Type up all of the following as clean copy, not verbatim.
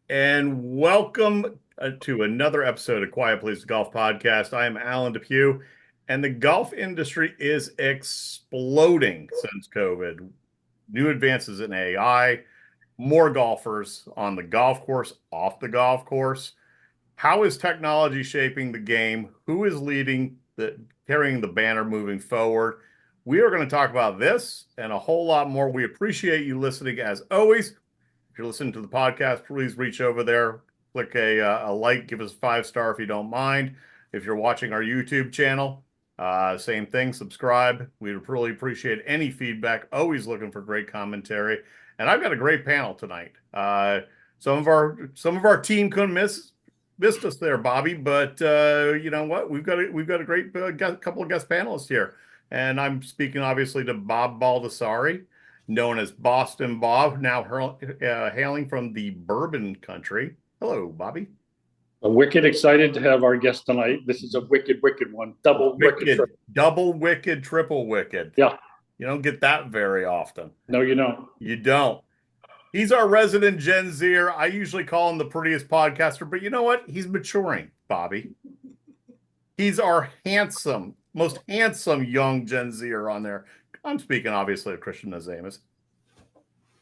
And welcome to another episode of Quiet Please Golf Podcast. I am Alan Depew, and the golf industry is exploding since COVID. New advances in AI, more golfers on the golf course, off the golf course. How is technology shaping the game? Who is carrying the banner moving forward? We are going to talk about this and a whole lot more. We appreciate you listening as always. If you're listening to the podcast, please reach over there, click a like, give us a 5 star if you don't mind. If you're watching our YouTube channel, same thing, subscribe. We'd really appreciate any feedback. Always looking for great commentary. And I've got a great panel tonight. Some of our team couldn't missed us there, Bobby, but you know what? We've got a great couple of guest panelists here, and I'm speaking obviously to Bob Baldessari, known as Boston Bob, now hailing from the Bourbon country. Hello, Bobby. Wicked excited to have our guest tonight. This is a wicked one. Double wicked. Double wicked, triple wicked. Yeah. You don't get that very often. No, you don't. You don't. He's our resident Gen Zer. I usually call him the prettiest podcaster, but you know what? He's maturing, Bobby. He's our most handsome young Gen Zer on there. I'm speaking obviously of Christian Nazamus.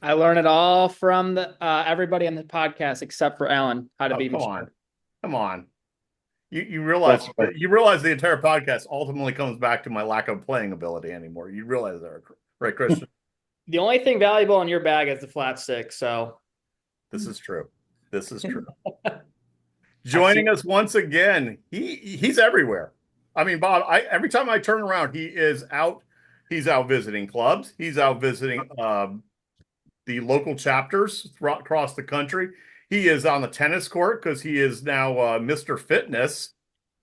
I learned it all from everybody on the podcast except for Alan, how to be mature. Come on. You realize the entire podcast ultimately comes back to my lack of playing ability anymore. You realize that, right, Christian? The only thing valuable in your bag is the flat stick, so this is true. Joining us once again, he's everywhere. I mean, Bob, every time I turn around, he's out visiting clubs. He's out visiting the local chapters across the country. He is on the tennis court because he is now Mr. Fitness.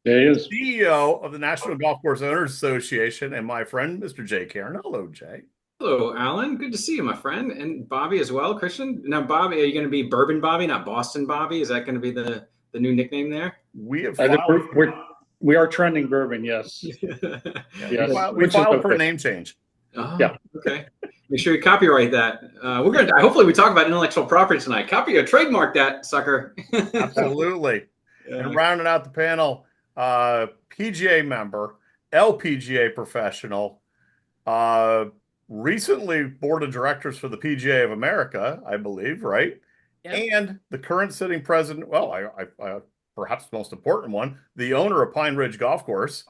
There he is. CEO of the National Golf Course Owners Association, and my friend, Mr. Jay Karen. Hello, Jay. Hello, Alan. Good to see you, my friend. And Bobby as well, Christian. Now, Bobby, are you going to be Bourbon Bobby, not Boston Bobby? Is that going to be the new nickname there? We have we are trending bourbon, yes. Yes. We filed for a name change. Oh, yeah. Okay. Make sure you copyright that. Hopefully we talk about intellectual property tonight. Trademark that sucker. Absolutely. And rounding out the panel, PGA member, LPGA professional, recently board of directors for the PGA of America, I believe, right? Yep. And the current sitting president, well, I perhaps the most important one, the owner of Pine Ridge Golf Course,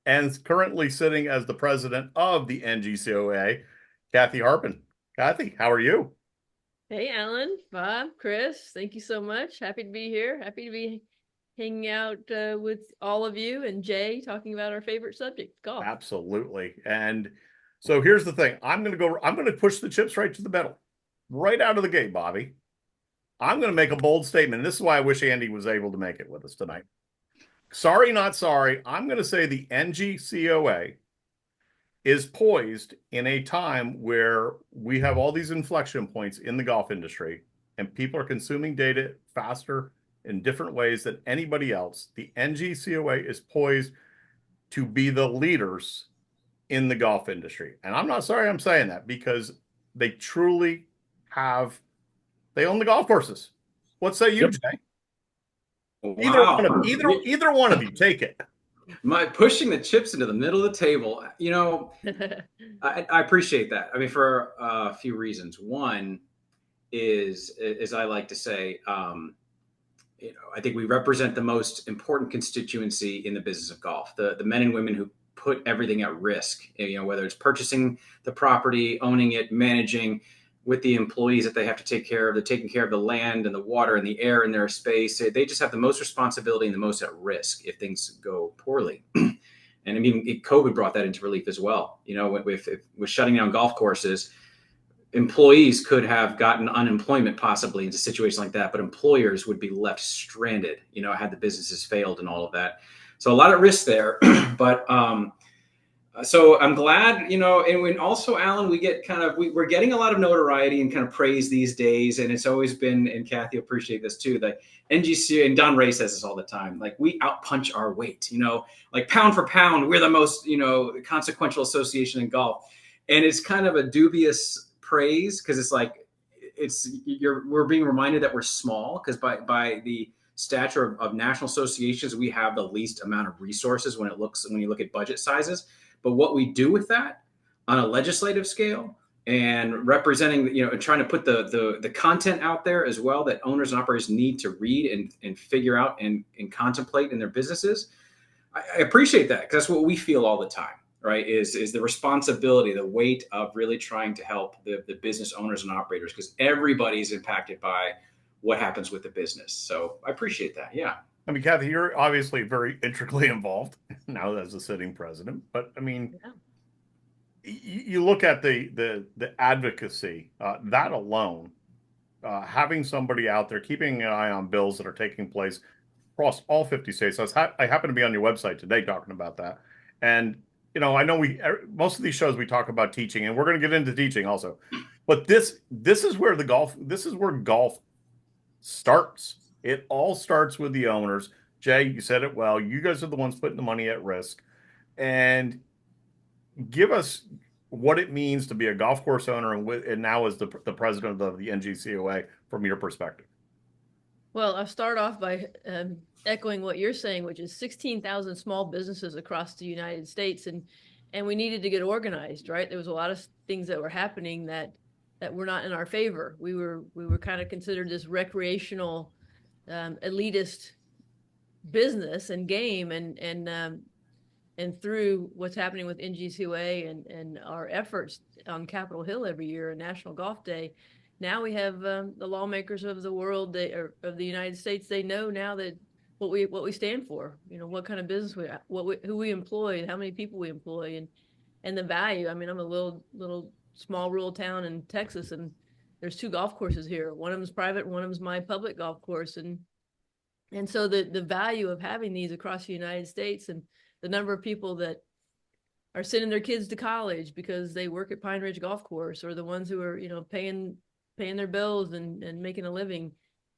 and currently sitting as the president of the NGCOA, Cathy Harbin. Cathy, how are you? Hey, Alan, Bob, Chris, thank you so much. Happy to be here. Happy to be hanging out with all of you and Jay talking about our favorite subject, golf. Absolutely. And so here's the thing. I'm going to push the chips right to the middle, right out of the gate, Bobby. I'm going to make a bold statement. And this is why I wish Andy was able to make it with us tonight. Sorry, not sorry. I'm going to say the NGCOA is poised in a time where we have all these inflection points in the golf industry and people are consuming data faster in different ways than anybody else. The NGCOA is poised to be the leaders in the golf industry. And I'm not sorry I'm saying that because they truly they own the golf courses. What say you, Jay? Wow. Either one of you, take it. My pushing the chips into the middle of the table. You know, I appreciate that. I mean, for a few reasons. One is, as I like to say, I think we represent the most important constituency in the business of golf. The men and women who put everything at risk. Whether it's purchasing the property, owning it, managing, with the employees that they have to take care of, they're taking care of the land and the water and the air in their space. They just have the most responsibility and the most at risk if things go poorly. And I mean, COVID brought that into relief as well. With shutting down golf courses, employees could have gotten unemployment possibly into situations like that, but employers would be left stranded, had the businesses failed and all of that. So a lot of risk there, but so I'm glad, and also, Alan, we get we're getting a lot of notoriety and kind of praise these days. And it's always been, and Cathy appreciate this too, the NGC, and Don Ray says this all the time, like we outpunch our weight, like pound for pound, we're the most, consequential association in golf. And it's kind of a dubious praise because it's like, we're being reminded that we're small because by the stature of national associations, we have the least amount of resources when you look at budget sizes. But what we do with that on a legislative scale and representing, trying to put the content out there as well that owners and operators need to read and figure out and contemplate in their businesses. I appreciate that because that's what we feel all the time, right? Is the responsibility, the weight of really trying to help the business owners and operators because everybody's impacted by what happens with the business. So I appreciate that. Yeah. I mean, Cathy, you're obviously very intricately involved now as a sitting president, but I mean, you look at the advocacy, that alone, having somebody out there keeping an eye on bills that are taking place across all 50 states. I happen to be on your website today talking about that. And, I know most of these shows we talk about teaching, and we're going to get into teaching also. But this is where golf starts. It all starts with the owners. Jay, you said it well. You guys are the ones putting the money at risk. And give us what it means to be a golf course owner and now as the president of the NGCOA from your perspective. Well, I'll start off by echoing what you're saying, which is 16,000 small businesses across the United States. And we needed to get organized, right? There was a lot of things that were happening that were not in our favor. We were kind of considered this recreational, elitist business and game. And through what's happening with NGCOA and our efforts on Capitol Hill every year, National Golf Day, now we have the lawmakers of the world, of the United States. They know now that what we stand for. What kind of business who we employ, how many people we employ, and the value. I mean, I'm a little small rural town in Texas, and there's 2 golf courses here. One of them's private, one of them's my public golf course, and so the value of having these across the United States and the number of people that are sending their kids to college because they work at Pine Ridge Golf Course, or the ones who are, paying their bills and making a living.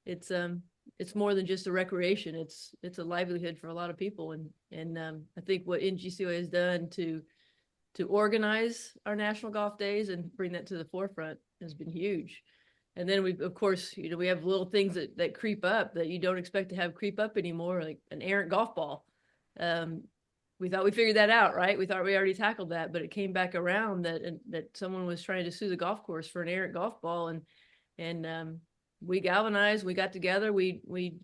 It's more than just a recreation. It's a livelihood for a lot of people. And I think what NGCOA has done to organize our National Golf Days and bring that to the forefront has been huge. And then we have little things that creep up that you don't expect to have creep up anymore, like an errant golf ball. We thought we figured that out, right? We thought we already tackled that, but it came back around that someone was trying to sue the golf course for an errant golf ball, and we galvanized. We got together. We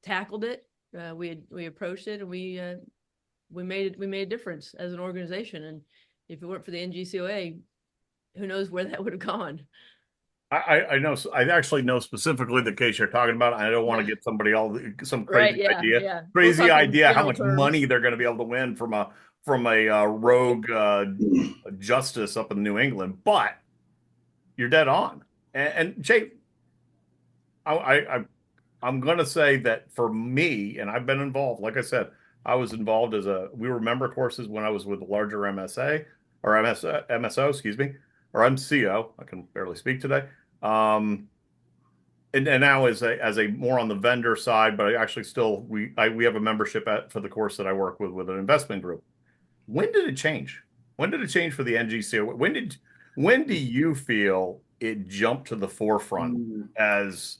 tackled it. We approached it, and we made a difference as an organization. And if it weren't for the NGCOA, who knows where that would have gone? I know. I actually know specifically the case you're talking about. I don't want to get somebody some crazy idea, crazy idea how much money they're going to be able to win from a rogue justice up in New England. But you're dead on. And Jay, I'm going to say that for me, and I've been involved. Like I said, I was involved we were member courses when I was with the larger MSO, excuse me. Or MCO, I can barely speak today. And now as a more on the vendor side, but I actually still we have a membership for the course that I work with an investment group. When did it change? When did it change for the NGCO? When do you feel it jumped to the forefront as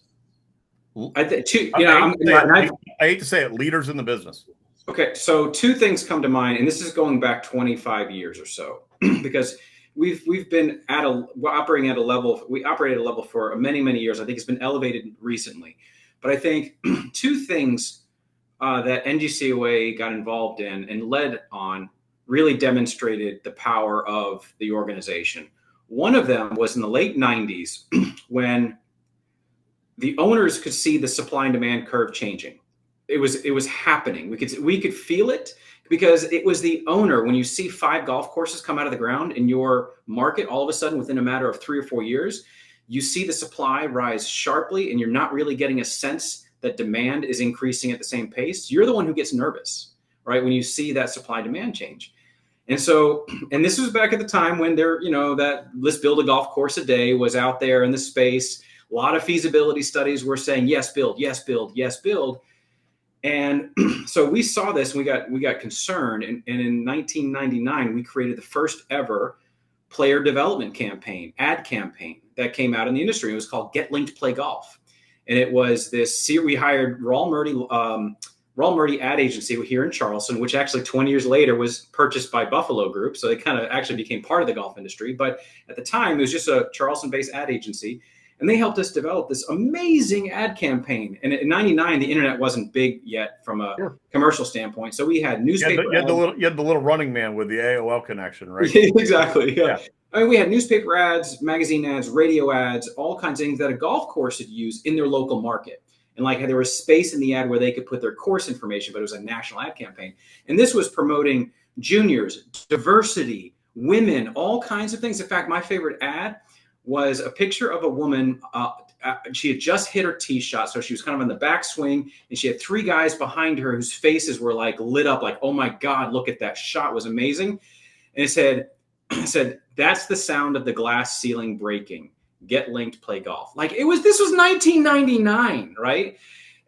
I hate to say it, leaders in the business? Okay, so 2 things come to mind, and this is going back 25 years or so, because we've been operating at a level. We operated at a level for many years. I think it's been elevated recently, but I think 2 things that NGCOA got involved in and led on really demonstrated the power of the organization. One of them was in the late 90s when the owners could see the supply and demand curve changing. It was happening. We could feel it. Because it was the owner, when you see 5 golf courses come out of the ground in your market, all of a sudden within a matter of 3 or 4 years, you see the supply rise sharply and you're not really getting a sense that demand is increasing at the same pace. You're the one who gets nervous, right? When you see that supply demand change. And so, and this was back at the time when that let's build a golf course a day was out there in the space. A lot of feasibility studies were saying, yes, build, yes, build, yes, build. And so we saw this, and we got concerned. And in 1999, we created the first ever player development campaign, ad campaign that came out in the industry. It was called Get Linked Play Golf. And it was this, we hired Raul Murdy ad agency here in Charleston, which actually 20 years later was purchased by Buffalo Group. So they kind of actually became part of the golf industry. But at the time, it was just a Charleston-based ad agency. And they helped us develop this amazing ad campaign. And in '99, the internet wasn't big yet from a commercial standpoint. So we had newspaper. You had the little running man with the AOL connection, right? Exactly. Yeah. I mean, we had newspaper ads, magazine ads, radio ads, all kinds of things that a golf course would use in their local market. And like there was space in the ad where they could put their course information, but it was a national ad campaign. And this was promoting juniors, diversity, women, all kinds of things. In fact, my favorite ad was a picture of a woman. She had just hit her tee shot, so she was kind of on the back swing, and she had 3 guys behind her whose faces were like lit up, like, "Oh my God, look at that shot! It was amazing." And it said, "That's the sound of the glass ceiling breaking. Get linked, play golf." Like this was 1999, right?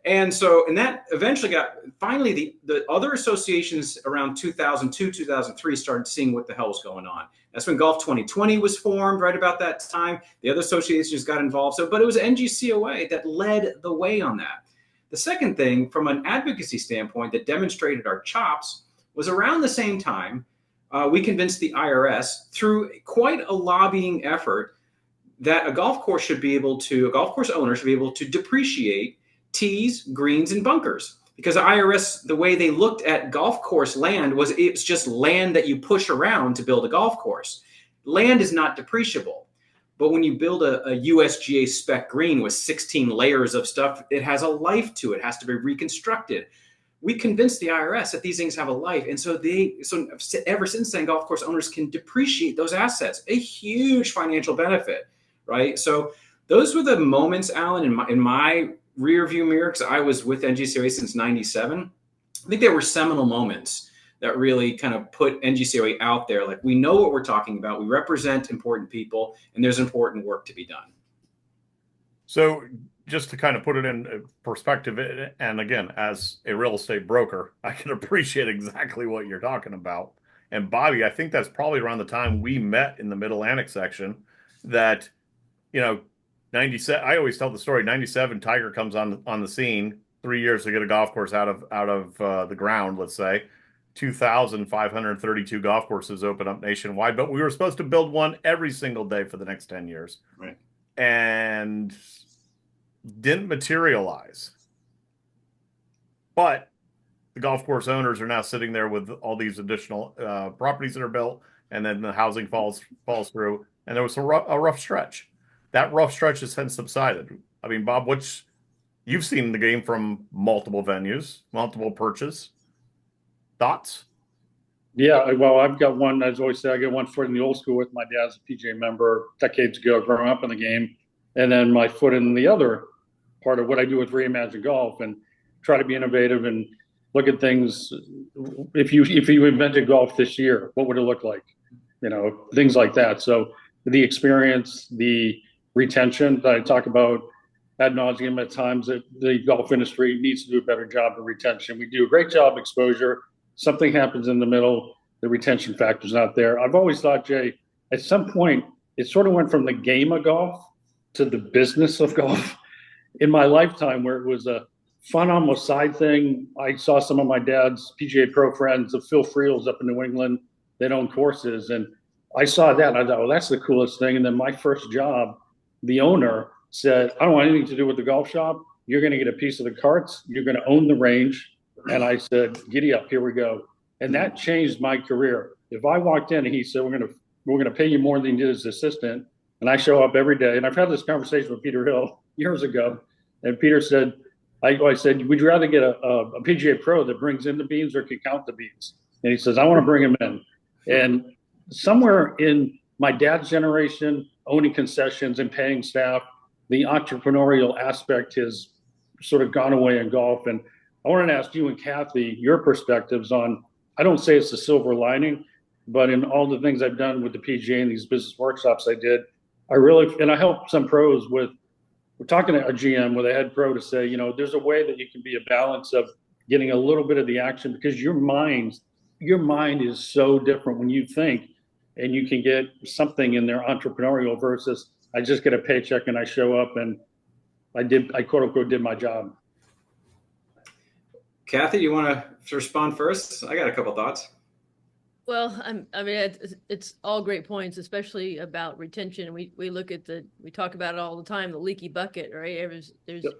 And that eventually finally the other associations around 2002, 2003 started seeing what the hell was going on. That's when Golf 2020 was formed, right about that time. The other associations got involved. But it was NGCOA that led the way on that. The second thing, from an advocacy standpoint, that demonstrated our chops was around the same time, we convinced the IRS through quite a lobbying effort that a golf course owner should be able to depreciate tees, greens, and bunkers. Because the IRS, the way they looked at golf course land was it's just land that you push around to build a golf course. Land is not depreciable. But when you build a USGA spec green with 16 layers of stuff, it has a life to it. It has to be reconstructed. We convinced the IRS that these things have a life. And so ever since then, golf course owners can depreciate those assets, a huge financial benefit, right? So those were the moments, Alan, in my rear view mirror, because I was with NGCOA since '97. I think there were seminal moments that really kind of put NGCOA out there. Like, we know what we're talking about. We represent important people, and there's important work to be done. So just to kind of put it in perspective, and again, as a real estate broker, I can appreciate exactly what you're talking about. And Bobby, I think that's probably around the time we met in the Mid-Atlantic section that, 97, I always tell the story, 97 Tiger comes on the scene, 3 years to get a golf course out of the ground, let's say. 2,532 golf courses open up nationwide, but we were supposed to build one every single day for the next 10 years. Right. And didn't materialize. But the golf course owners are now sitting there with all these additional properties that are built, and then the housing falls through, and there was a rough stretch. That rough stretch has since subsided. I mean, Bob, you've seen the game from multiple venues, multiple perches. Thoughts? Yeah, well, I've got one, as I always say, I got one foot in the old school with my dad's a PGA member decades ago, growing up in the game. And then my foot in the other part of what I do with Reimagine Golf, and try to be innovative and look at things. If you invented golf this year, what would it look like? Things like that. So the experience, the retention that I talk about ad nauseum at times, that the golf industry needs to do a better job of retention. We do a great job of exposure. Something happens in the middle, the retention factor's not there. I've always thought, Jay, at some point, it sort of went from the game of golf to the business of golf in my lifetime, where it was a fun, almost side thing. I saw some of my dad's PGA Pro friends, the Phil Freels up in New England, that own courses. And I saw that and I thought, well, that's the coolest thing. And then my first job, the owner said, I don't want anything to do with the golf shop. You're going to get a piece of the carts. You're going to own the range. And I said, giddy up, here we go. And that changed my career. If I walked in and he said, we're going to pay you more than you did as assistant, and I show up every day, and I've had this conversation with Peter Hill years ago, and Peter said, I said, would you rather get a PGA Pro that brings in the beans or can count the beans? And he says, I want to bring him in. And somewhere in my dad's generation, owning concessions and paying staff, the entrepreneurial aspect has sort of gone away in golf. And I wanted to ask you and Cathy your perspectives on, I don't say it's a silver lining, but in all the things I've done with the PGA and these business workshops I did, I help some pros with, we're talking to a GM with a head pro to say, there's a way that you can be a balance of getting a little bit of the action, because your mind is so different when you think, and you can get something in there entrepreneurial versus I just get a paycheck and I show up and I quote unquote did my job. Cathy, you want to respond first? I got a couple thoughts. Well, I mean, it's all great points, especially about retention. We look at we talk about it all the time, the leaky bucket, right? There's Yep.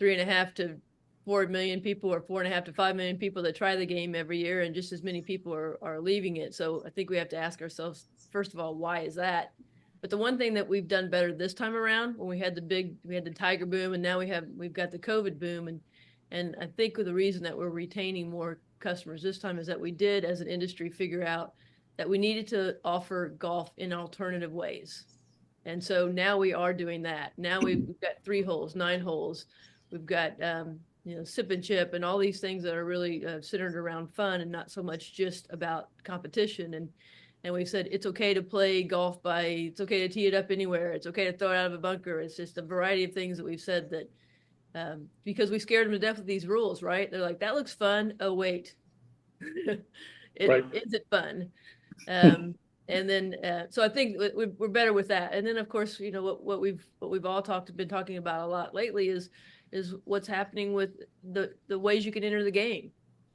3.5 to 4 million people, or 4.5 to 5 million people that try the game every year, and just as many people are leaving it. So I think we have to ask ourselves, first of all, why is that? But the one thing that we've done better this time around, when we had the tiger boom, and now we've got the COVID boom, and I think the reason that we're retaining more customers this time is that we did, as an industry, figure out that we needed to offer golf in alternative ways. And so now we are doing that. Now we've got 3 holes, 9 holes. We've got, sip and chip and all these things that are really centered around fun and not so much just about competition. And we've said it's okay to play golf it's okay to tee it up anywhere. It's okay to throw it out of a bunker. It's just a variety of things that we've said that, because we scared them to death with these rules, right? They're like, that looks fun. Oh, wait. Right. Is it fun? And then, so I think we're better with that. And then, of course, what we've all been talking about a lot lately is what's happening with the ways you can enter the game.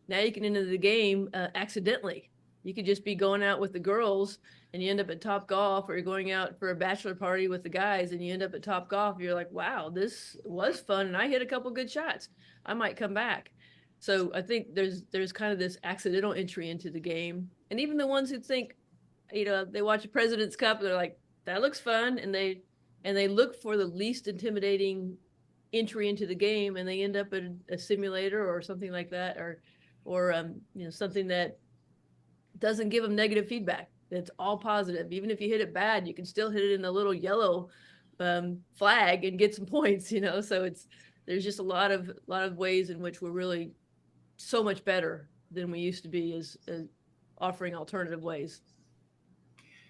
Now you can enter the game accidentally. You could just be going out with the girls and you end up at Top Golf, or you're going out for a bachelor party with the guys and you end up at Top Golf. You're like, wow, this was fun, and I hit a couple good shots. I might come back. So I think there's kind of this accidental entry into the game. And even the ones who think, they watch a President's Cup, they're like, that looks fun, and they look for the least intimidating entry into the game, and they end up at a simulator or something like that, or something that doesn't give them negative feedback. It's all positive. Even if you hit it bad, you can still hit it in the little yellow flag and get some points. So there's just a lot of ways in which we're really so much better than we used to be as offering alternative ways.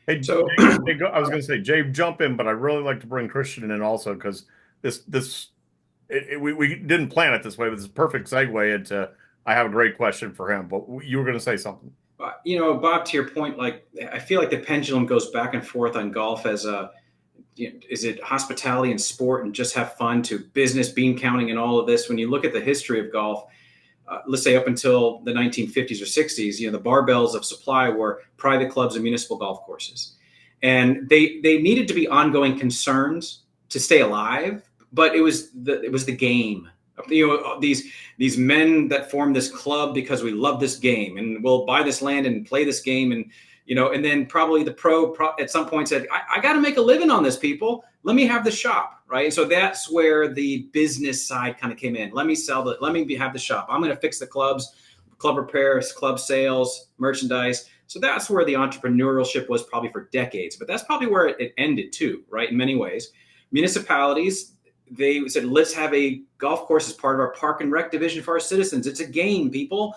Hey, So I was going to say, Jay, jump in, but I really like to bring Christian in also, because we didn't plan it this way, but it's a perfect segue into. I have a great question for him, but you were going to say something. Bob, to your point, like, I feel like the pendulum goes back and forth on golf as is it hospitality and sport and just have fun, to business, bean counting, and all of this. When you look at the history of golf, let's say up until the 1950s or 60s, the barbells of supply were private clubs and municipal golf courses. And they needed to be ongoing concerns to stay alive, but it was the game. These men that formed this club because we love this game and we'll buy this land and play this game, and then probably the pro at some point said, I got to make a living on this, people. Let me have the shop, right? And so that's where the business side kind of came in. Let me have the shop. I'm going to fix the clubs, club repairs, club sales, merchandise. So that's where the entrepreneurship was probably for decades, but that's probably where it ended too, right? In many ways, municipalities, they said, let's have a golf course as part of our park and rec division for our citizens. It's a game, people,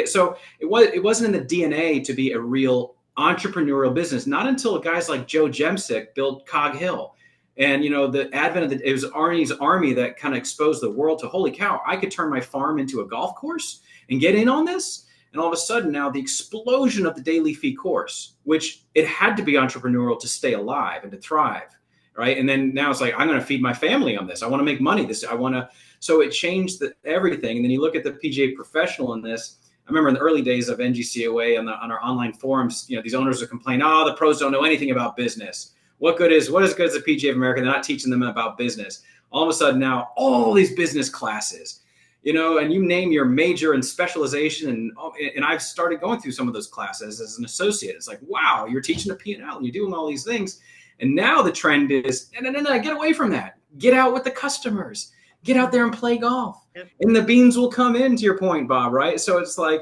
so it wasn't in the DNA to be a real entrepreneurial business, not until guys like Joe Jemsick built Cog Hill. And, the advent of it was Arnie's Army that kind of exposed the world to, holy cow, I could turn my farm into a golf course and get in on this. And all of a sudden now the explosion of the daily fee course, which it had to be entrepreneurial to stay alive and to thrive. Right. And then now it's like, I'm going to feed my family on this. I want to make money. So it changed everything. And then you look at the PGA professional in this. I remember in the early days of NGCOA on our online forums, these owners would complain, the pros don't know anything about business. What is good as the PGA of America? They're not teaching them about business. All of a sudden now, all these business classes, and you name your major and specialization. And I've started going through some of those classes as an associate. It's like, wow, you're teaching the P&L and you're doing all these things. And now the trend is, no, get away from that. Get out with the customers. Get out there and play golf. Yep. And the beans will come in, to your point, Bob, right? So it's like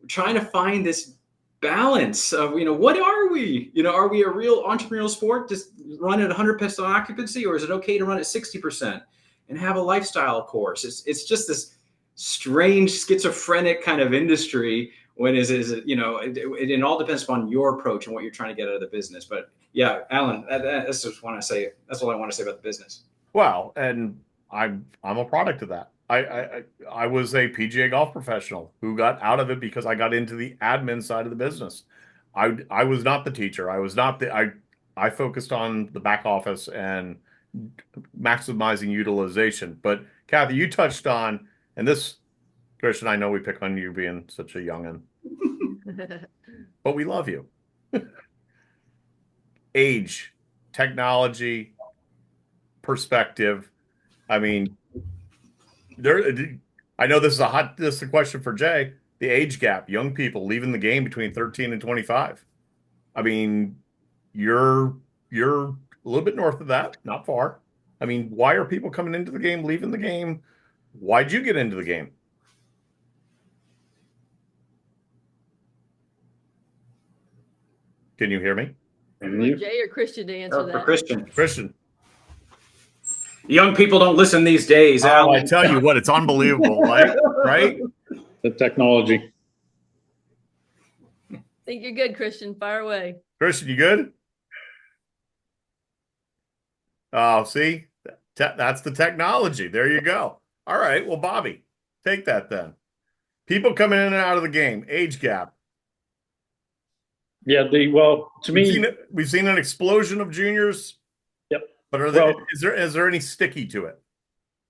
trying to find this balance of, what are we? Are we a real entrepreneurial sport, just run at 100% occupancy, or is it okay to run at 60% and have a lifestyle course? It's just this strange schizophrenic kind of industry. When it all depends upon your approach and what you're trying to get out of the business. But yeah, Alan, that's just want to say. That's all I want to say about the business. Well, and I'm a product of that. I was a PGA golf professional who got out of it because I got into the admin side of the business. I was not the teacher. I was not I focused on the back office and maximizing utilization. But Cathy, you touched on, and this, Christian, I know we pick on you being such a youngin', but we love you. Age, technology, perspective. I mean, there. I know this is a question for Jay. The age gap, young people leaving the game between 13 and 25. I mean, you're a little bit north of that, not far. I mean, why are people coming into the game, leaving the game? Why'd you get into the game? Can you hear me? And Want you, Jay or Christian to answer For that? Christian. Christian. Young people don't listen these days, Oh, I Alan. tell you what, it's unbelievable, like, right? the technology. Think you're good, Christian. Fire away. Christian, you good? Oh, see, that's the technology. There you go. All right. Well, Bobby, take that then. People coming in and out of the game, age gap. Yeah, to me, We've seen an explosion of juniors. Yep. But Well, is there any sticky to it?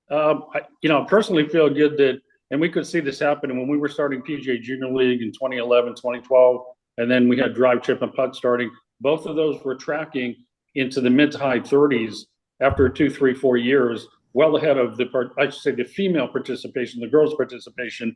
I personally feel good that, and we could see this happening when we were starting PGA Junior League in 2011, 2012, and then we had drive, chip, and putt starting. Both of those were tracking into the mid to high 30s after 2, 3, 4 years, well ahead of the female participation, the girls' participation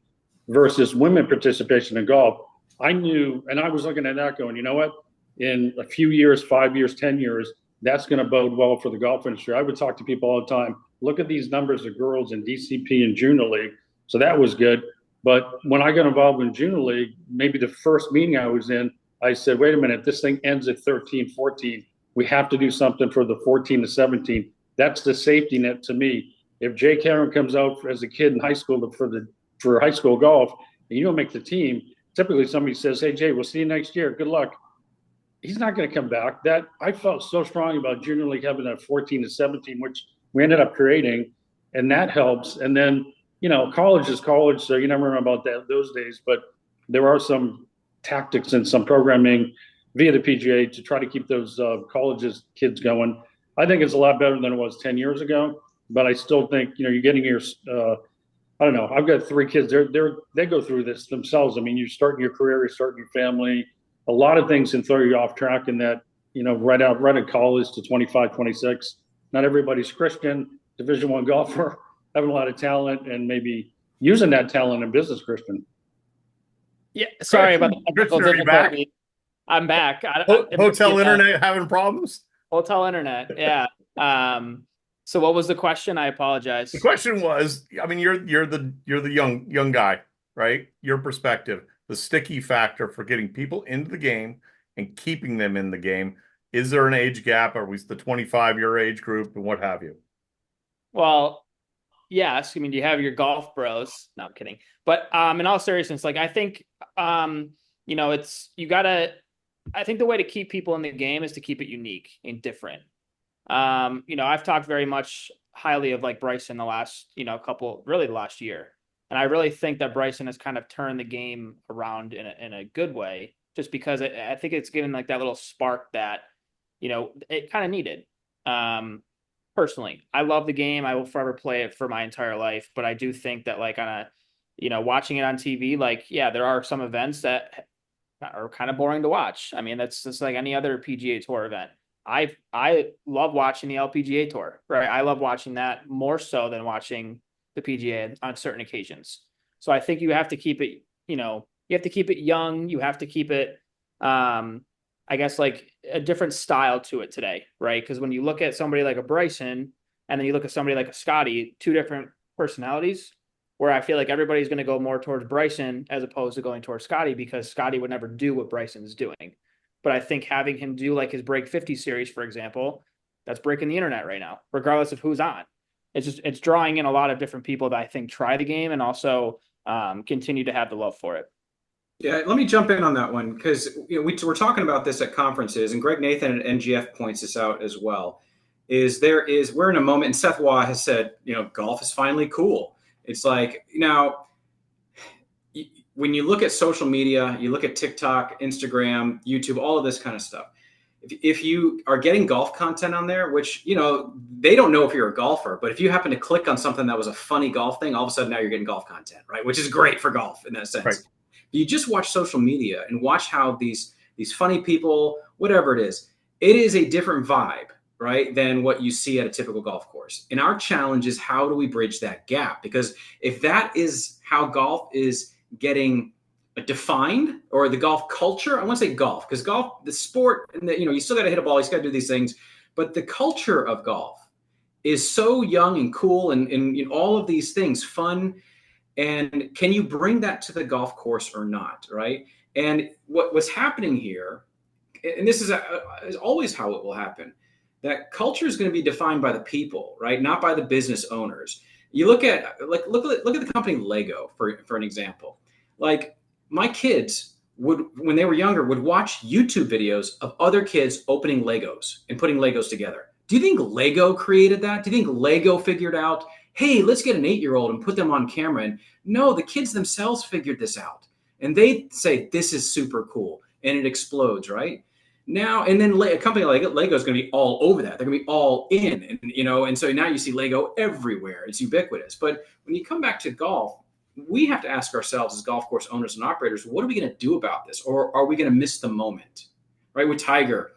versus women participation in golf. I knew, and I was looking at that going, you know what? In a few years, 5 years, 10 years, that's going to bode well for the golf industry. I would talk to people all the time. Look at these numbers of girls in DCP and Junior League. So that was good. But when I got involved in Junior League, maybe the first meeting I was in, I said, wait a minute, this thing ends at 13, 14. We have to do something for the 14 to 17. That's the safety net to me. If Jay Cameron comes out as a kid in high school for high school golf and you don't make the team, typically somebody says, hey, Jay, we'll see you next year. Good luck. He's not going to come back. That I felt so strong about Junior League having that 14 to 17, which we ended up creating, and that helps. And then, college is college, so you never know about those days. But there are some tactics and some programming via the PGA to try to keep those colleges kids going. I think it's a lot better than it was 10 years ago. But I still think you're getting your I don't know. I've got 3 kids. They go through this themselves. I mean, you're starting your career, you're starting your family. A lot of things can throw you off track in that, right out college to 25, 26. Not everybody's Christian, Division I golfer, having a lot of talent and maybe using that talent in business, Christian. Yeah, sorry about the technical Christian, are you back? difficulty. I'm back. Hotel internet having problems? Hotel internet, yeah. So what was the question? I apologize. The question was, I mean, you're the young guy, right? Your perspective, the sticky factor for getting people into the game and keeping them in the game. Is there an age gap? Are we the 25-year age group and what have you? Well, yes. I mean, you have your golf bros. No, I'm kidding. But in all seriousness, like I think I think the way to keep people in the game is to keep it unique and different. I've talked very much highly of like Bryson the last, the last year. And I really think that Bryson has kind of turned the game around in a good way, just because I think it's given like that little spark that, it kind of needed. Personally, I love the game. I will forever play it for my entire life. But I do think that like watching it on TV, like, yeah, there are some events that are kind of boring to watch. I mean, that's just like any other PGA Tour event. I love watching the LPGA Tour, right? I love watching that more so than watching the PGA on certain occasions. So I think you have to keep it, you have to keep it young. You have to keep it, I guess, like a different style to it today, right? Because when you look at somebody like a Bryson and then you look at somebody like a Scotty, 2 different personalities, where I feel like everybody's going to go more towards Bryson as opposed to going towards Scotty, because Scotty would never do what Bryson's doing. But I think having him do like his Break 50 series, for example, that's breaking the internet right now, regardless of who's on. It's drawing in a lot of different people that I think try the game and also continue to have the love for it. Yeah, let me jump in on that one because we're talking about this at conferences, and Greg Nathan at NGF points this out as well. We're in a moment, and Seth Waugh has said, golf is finally cool. It's like, when you look at social media, you look at TikTok, Instagram, YouTube, all of this kind of stuff. if you are getting golf content on there, which, they don't know if you're a golfer, but if you happen to click on something that was a funny golf thing, all of a sudden now you're getting golf content, right? Which is great for golf in that sense. Right. You just watch social media and watch how these funny people, whatever it is a different vibe, right, than what you see at a typical golf course. And our challenge is, how do we bridge that gap? Because if that is how golf is getting defined, or the golf culture, I want to say golf, because golf, the sport, and you still got to hit a ball, you still got to do these things, but the culture of golf is so young and cool, and all of these things, fun. And can you bring that to the golf course or not, right? And what's happening here, and this is always how it will happen, that culture is going to be defined by the people, right? Not by the business owners. You look at look at the company Lego for an example. Like, my kids would, when they were younger, would watch YouTube videos of other kids opening Legos and putting Legos together. Do you think Lego created that? Do you think Lego figured out, hey, let's get an 8-year-old and put them on camera? And no, the kids themselves figured this out. And they say, this is super cool. And it explodes, right? Now, and then a company like Lego is going to be all over that. They're going to be all in, and so now you see Lego everywhere. It's ubiquitous. But when you come back to golf, we have to ask ourselves as golf course owners and operators, what are we going to do about this? Or are we going to miss the moment? Right? With Tiger,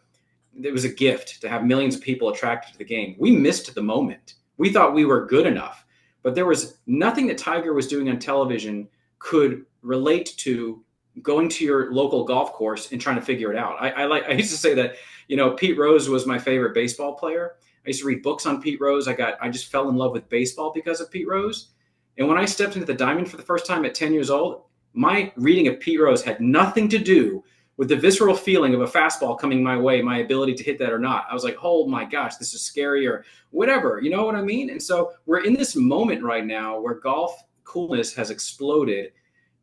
it was a gift to have millions of people attracted to the game. We missed the moment. We thought we were good enough, but there was nothing that Tiger was doing on television could relate to going to your local golf course and trying to figure it out. I used to say that, Pete Rose was my favorite baseball player. I used to read books on Pete Rose. I just fell in love with baseball because of Pete Rose. And when I stepped into the diamond for the first time at 10 years old, my reading of Pete Rose had nothing to do with the visceral feeling of a fastball coming my way, my ability to hit that or not. I was like, oh my gosh, this is scary, or whatever. You know what I mean? And so we're in this moment right now where golf coolness has exploded.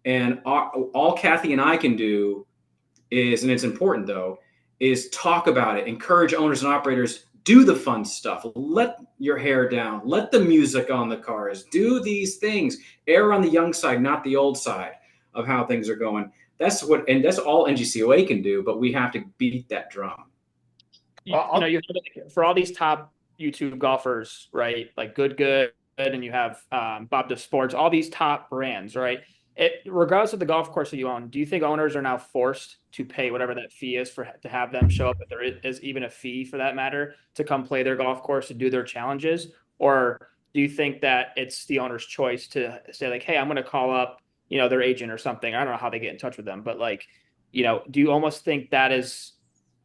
And all Cathy and I can do is, and it's important though, is talk about it, encourage owners and operators, do the fun stuff, let your hair down, let the music on the cars, do these things, err on the young side, not the old side of how things are going. That's all NGCOA can do, but we have to beat that drum. For all these top YouTube golfers, right? Like Good, and you have Bob the Sports, all these top brands, right? Regardless of the golf course that you own, do you think owners are now forced to pay whatever that fee is to have them show up, if there is even a fee for that matter, to come play their golf course, to do their challenges? Or do you think that it's the owner's choice to say like, hey, I'm going to call up, their agent or something? I don't know how they get in touch with them, but like, do you almost think that is,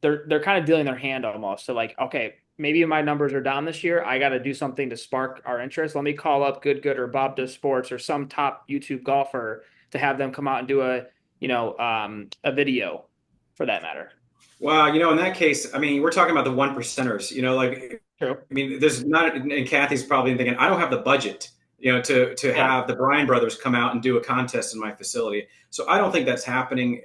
they're kind of dealing their hand almost? So like, okay, maybe my numbers are down this year. I got to do something to spark our interest. Let me call up Good or Bob Does Sports or some top YouTube golfer to have them come out and do a video for that matter. Well, in that case, I mean, we're talking about the 1%ers, like, True. I mean, there's not, and Cathy's probably thinking, I don't have the budget, to have the Bryan brothers come out and do a contest in my facility. So I don't think that's happening.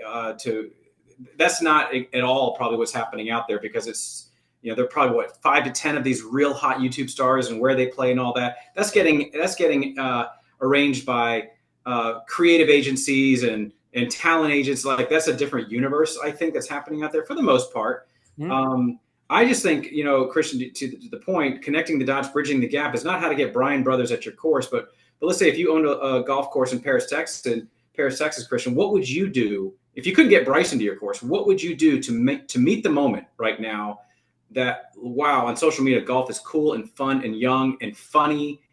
That's not at all probably what's happening out there, because it's, they're probably 5 to 10 of these real hot YouTube stars, and where they play and all that. That's getting arranged by creative agencies and talent agents. Like, that's a different universe, I think, that's happening out there for the most part. Mm-hmm. I just think, Christian, to the point, connecting the dots, bridging the gap is not how to get Bryan brothers at your course, but let's say if you owned a golf course in Paris, Texas, Christian, what would you do if you couldn't get Bryson to your course? What would you do to meet the moment right now that, wow, on social media, golf is cool and fun and young and funny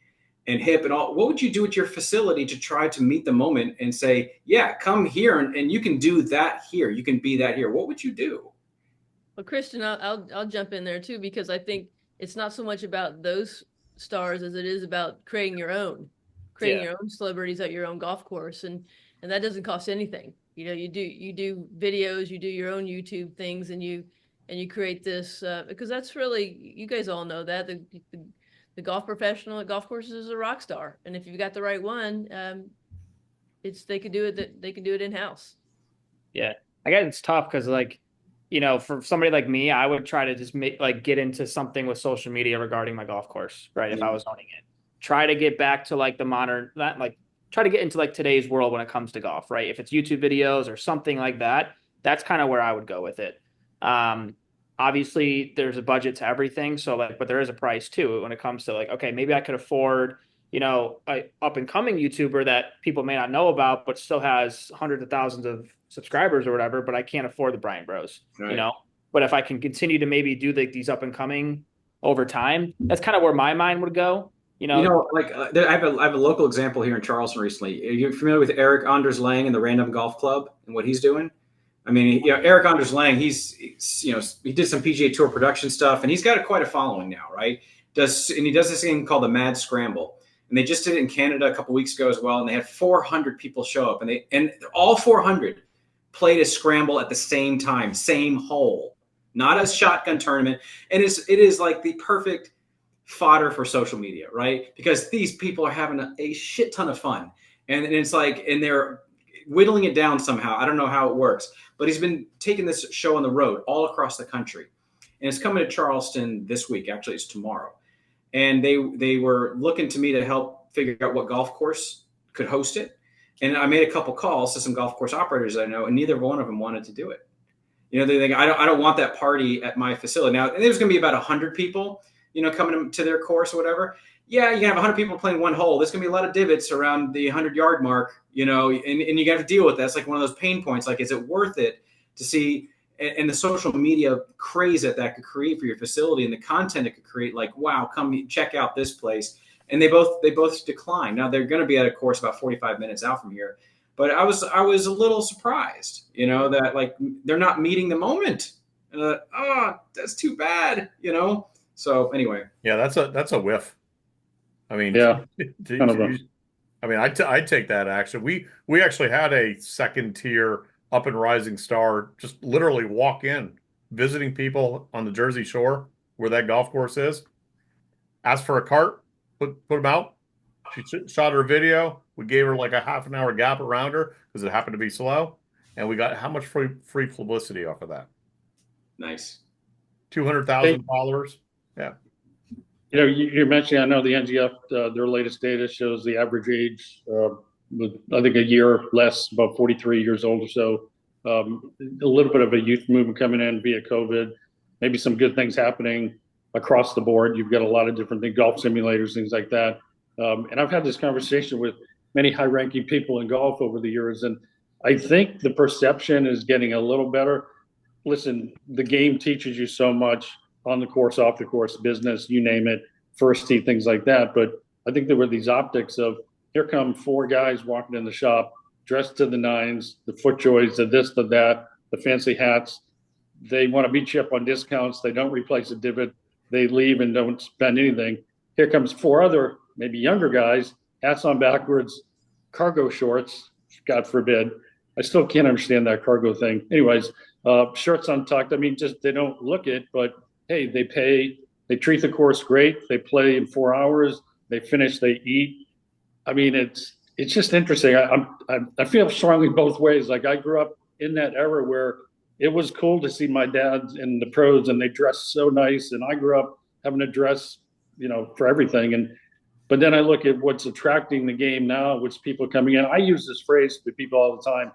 and hip and all? What would you do at your facility to try to meet the moment and say, yeah, come here and you can do that here, you can be that here? What would you do? Well, Christian, I'll jump in there too, because I think it's not so much about those stars as it is about creating your own celebrities at your own golf course, and that doesn't cost anything. You do videos, you do your own YouTube things, and you create this because that's really, you guys all know that the golf professional at golf courses is a rock star, and if you've got the right one, they can do it in house. Yeah, I guess it's tough because like, for somebody like me, I would try to just get into something with social media regarding my golf course, right? If I was owning it, try to get back to like the modern, try to get into like today's world when it comes to golf, right? If it's YouTube videos or something like that, that's kind of where I would go with it. obviously there's a budget to everything. So like, but there is a price too when it comes to like, okay, maybe I could afford, a up and coming YouTuber that people may not know about, but still has hundreds of thousands of subscribers or whatever, but I can't afford the Brian Bros, Right. but if I can continue to maybe do these up and coming over time, that's kind of where my mind would go. Like I have a local example here in Charleston recently. Are you familiar with Eric Anders Lang and the Random Golf Club and what he's doing? I mean, Eric Anders Lang, he's he did some PGA Tour production stuff, and he's got quite a following now, right? He does this thing called the Mad Scramble, and they just did it in Canada a couple weeks ago as well, and they had 400 people show up, and all 400 played a scramble at the same time, same hole, not a shotgun tournament, and it is like the perfect fodder for social media, right? Because these people are having a shit ton of fun, and it's like, and they're whittling it down somehow. I don't know how it works, but he's been taking this show on the road all across the country, and it's coming to Charleston this week. Actually, it's tomorrow, and they were looking to me to help figure out what golf course could host it. And I made a couple calls to some golf course operators I know, and neither one of them wanted to do it. They think I don't want that party at my facility. Now, there's going to be about 100 people, coming to their course or whatever. Yeah, you can have 100 people playing one hole. There's going to be a lot of divots around the 100-yard mark, and you got to deal with that. It's like one of those pain points. Like, is it worth it to see, and the social media craze that could create for your facility and the content it could create? Like, wow, come check out this place. And they both declined. Now they're going to be at a course about 45 minutes out from here. But I was a little surprised, that like they're not meeting the moment. That's too bad, So anyway, Yeah, that's a whiff. I mean, Yeah. I'd take that action. We actually had a second tier up and rising star just literally walk in, visiting people on the Jersey Shore where that golf course is. Asked for a cart, put them out. She shot her video. We gave her like a half an hour gap around her because it happened to be slow, and we got how much free publicity off of that? nice. 200,000 followers. Yeah. You're mentioning, I know the NGF, their latest data shows the average age, I think a year less, about 43 years old or so. A little bit of a youth movement coming in via COVID, maybe some good things happening across the board. You've got a lot of different things, golf simulators, things like that. And I've had this conversation with many high-ranking people in golf over the years, and I think the perception is getting a little better. Listen, the game teaches you so much on the course, off the course, business, you name it, first tee, things like that. But I think there were these optics of, here come four guys walking in the shop, dressed to the nines, the FootJoys, the this, the that, the fancy hats. They want to beat you up on discounts. They don't replace a divot. They leave and don't spend anything. Here comes four other, maybe younger guys, hats on backwards, cargo shorts, God forbid. I still can't understand that cargo thing. Anyways, shirts untucked. I mean, just they don't look it, but hey, they pay, they treat the course great. They play in 4 hours. They finish, they eat. I mean, it's just interesting. I feel strongly both ways. Like, I grew up in that era where it was cool to see my dad in the pros and they dressed so nice. And I grew up having to dress, for everything. But then I look at what's attracting the game now, which people coming in. I use this phrase to people all the time.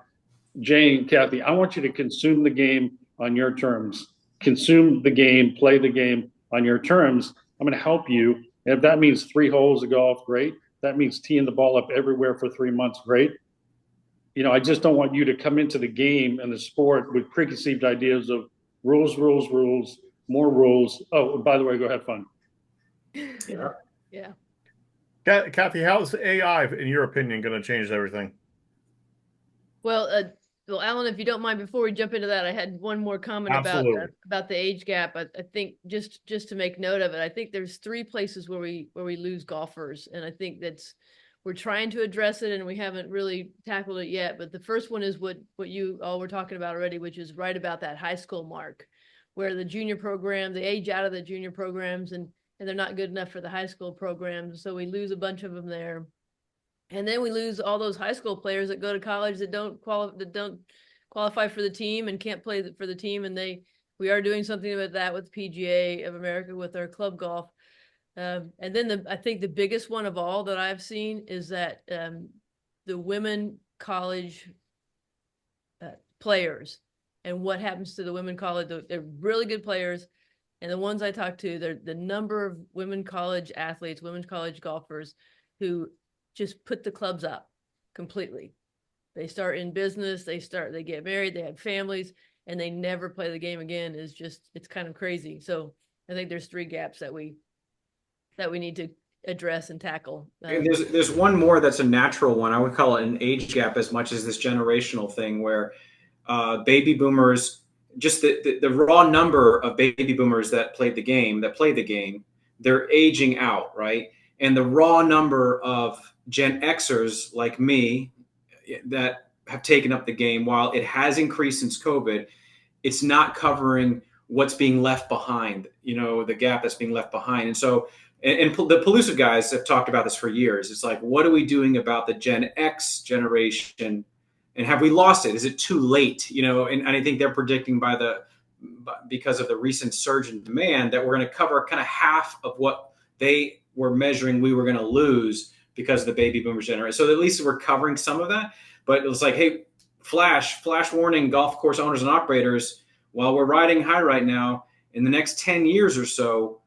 Jay and Cathy, I want you to consume the game on your terms. Consume the game, play the game on your terms. I'm going to help you. And if that means 3 holes of golf, great. That means teeing the ball up everywhere for 3 months, great. I just don't want you to come into the game and the sport with preconceived ideas of rules, more rules. Oh, by the way, go have fun. Yeah. Yeah. Cathy, how's AI, in your opinion, going to change everything? Well, Alan, if you don't mind, before we jump into that, I had one more comment about the age gap. I think just to make note of it, I think there's 3 places where we lose golfers, and I think we're trying to address it and we haven't really tackled it yet. But the first one is what you all were talking about already, which is right about that high school mark, where the junior program, they age out of the junior programs and they're not good enough for the high school programs. So we lose a bunch of them there. And then we lose all those high school players that go to college that don't qualify for the team and can't play for the team. And we are doing something about that with PGA of America with our club golf. And then I think the biggest one of all that I've seen is that the women college players and what happens to the women college. They're really good players. And the ones I talk to, they're the number of women college athletes, women college golfers who just put the clubs up completely. They start in business, they get married, they have families, and they never play the game again. It's kind of crazy. So I think there's 3 gaps that we need to address and tackle. And there's one more that's a natural one. I would call it an age gap as much as this generational thing where baby boomers, just the raw number of baby boomers that played the game, they're aging out, right? And the raw number of Gen Xers like me that have taken up the game, while it has increased since COVID, it's not covering what's being left behind, the gap that's being left behind. And so, and the Pellucid guys have talked about this for years. It's like, what are we doing about the Gen X generation? And have we lost it? Is it too late? And I think they're predicting because of the recent surge in demand that we're going to cover kind of half of what they were measuring we were going to lose because of the baby boomer generation. So at least we're covering some of that. But it was like, hey, flash warning, golf course owners and operators, while we're riding high right now, in the next 10 years or so,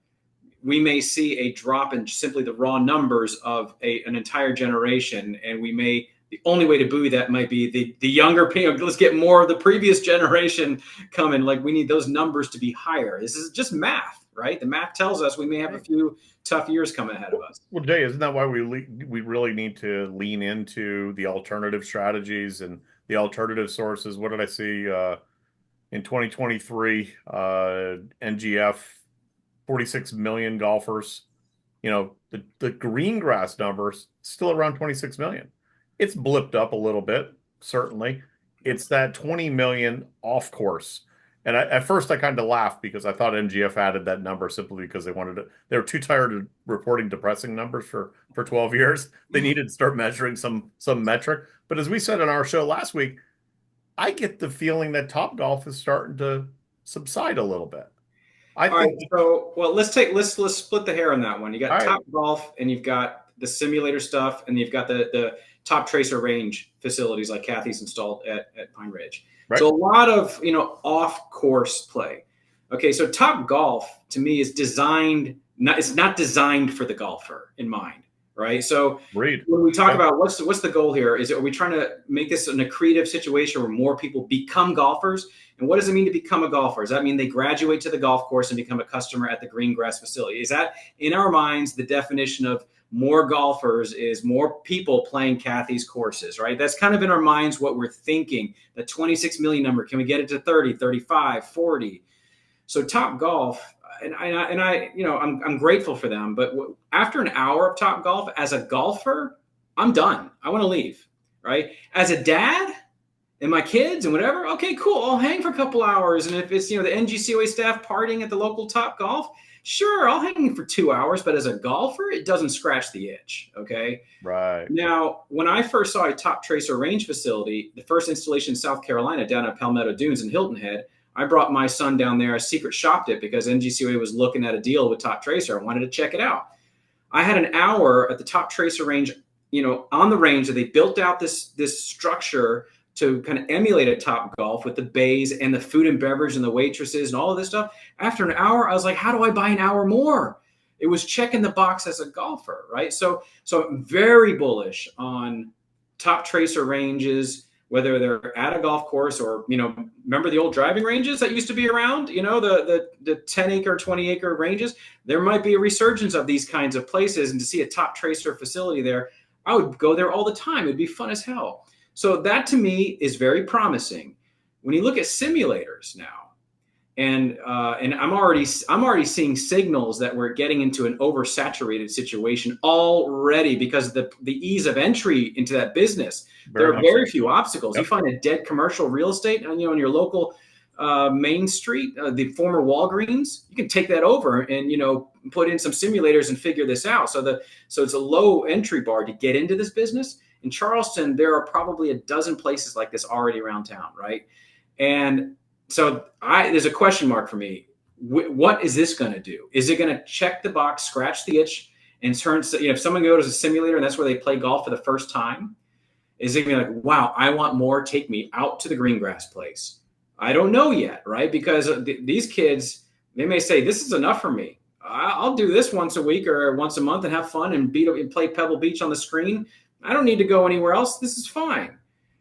we may see a drop in simply the raw numbers of an entire generation. And the only way to buoy that might be the younger people. Let's get more of the previous generation coming. Like, we need those numbers to be higher. This is just math, right? The math tells us we may have a few tough years coming ahead of us. Well, Jay, isn't that why we really need to lean into the alternative strategies and the alternative sources? What did I see in 2023? NGF, 46 million golfers. The green grass numbers still around 26 million. It's blipped up a little bit, certainly. It's that 20 million off course. And at first I kind of laughed because I thought NGF added that number simply because they were too tired of reporting depressing numbers for 12 years. They needed to start measuring some metric. But as we said in our show last week, I get the feeling that Topgolf is starting to subside a little bit. All right, so let's split the hair on that one. You got Topgolf, and you've got the simulator stuff, and you've got the Top Tracer range facilities like Cathy's installed at Pine Ridge. Right. So a lot of off course play. Okay, so Topgolf to me is it's not designed for the golfer in mind, right? So when we talk about what's the goal here, are we trying to make this an accretive situation where more people become golfers? And what does it mean to become a golfer? Does that mean they graduate to the golf course and become a customer at the green grass facility? Is that, in our minds, the definition of more golfers is more people playing Cathy's courses, right? That's kind of in our minds what we're thinking. The 26 million number, can we get it to 30, 35, 40? So Topgolf, and I'm grateful for them, but after an hour of Topgolf, as a golfer, I'm done. I want to leave, right? As a dad, and my kids and whatever, okay, cool. I'll hang for a couple hours. And if it's, the NGCOA staff partying at the local Topgolf, sure, I'll hang for 2 hours. But as a golfer, it doesn't scratch the itch. Okay. Right. Now, when I first saw a Top Tracer range facility, the first installation in South Carolina down at Palmetto Dunes in Hilton Head, I brought my son down there. I secret shopped it because NGCOA was looking at a deal with Top Tracer. I wanted to check it out. I had an hour at the Top Tracer range, on the range that they built out this structure to kind of emulate a Topgolf with the bays and the food and beverage and the waitresses and all of this stuff. After an hour, I was like, how do I buy an hour more? It was checking the box as a golfer, right? So I'm very bullish on Top Tracer ranges, whether they're at a golf course or, remember the old driving ranges that used to be around, the 10 acre, 20 acre ranges. There might be a resurgence of these kinds of places, and to see a Top Tracer facility there, I would go there all the time. It'd be fun as hell. So that to me is very promising. When you look at simulators now, and I'm already seeing signals that we're getting into an oversaturated situation already because of the ease of entry into that business. There are very few obstacles. Yep. You find a dead commercial real estate on your local Main Street, the former Walgreens, you can take that over and put in some simulators and figure this out. So it's a low entry bar to get into this business. In Charleston, there are probably a dozen places like this already around town, right? And so there's a question mark for me. What is this going to do? Is it going to check the box, scratch the itch, and turn? If someone goes to a simulator and that's where they play golf for the first time, is it going to be like, wow, I want more? Take me out to the green grass place. I don't know yet, right? Because these kids, they may say, this is enough for me. I'll do this once a week or once a month and have fun and play Pebble Beach on the screen. I don't need to go anywhere else. This is fine.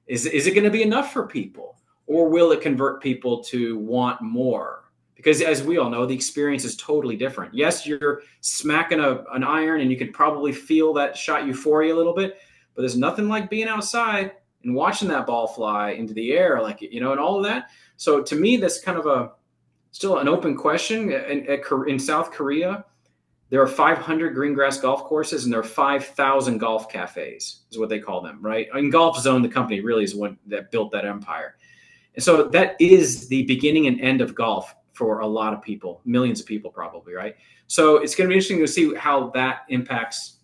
Is it going to be enough for people? Or will it convert people to want more? Because as we all know, the experience is totally different. Yes, you're smacking an iron and you can probably feel that shot euphoria a little bit, but there's nothing like being outside and watching that ball fly into the air, like, and all of that. So to me, that's kind of still an open question. In South Korea, there are 500 green grass golf courses and there are 5,000 golf cafes, is what they call them, right? And Golf Zone, the company, really is what that built that empire. And so that is the beginning and end of golf for a lot of people, millions of people probably, right? So it's going to be interesting to see how that impacts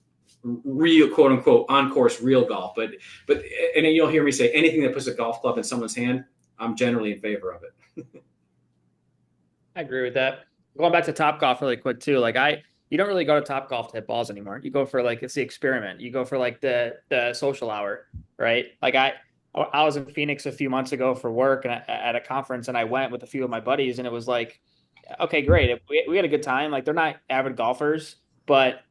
real, quote unquote, on course real golf. But and then you'll hear me say anything that puts a golf club in someone's hand, I'm generally in favor of it. I agree with that. Going back to Top Golf really quick too. Like you don't really go to Top Golf to hit balls anymore. You go for like, it's the experiment. You go for like the social hour, right? Like I was in Phoenix a few months ago for work and at a conference, and I went with a few of my buddies, and it was like, okay, great. We had a good time. Like they're not avid golfers, but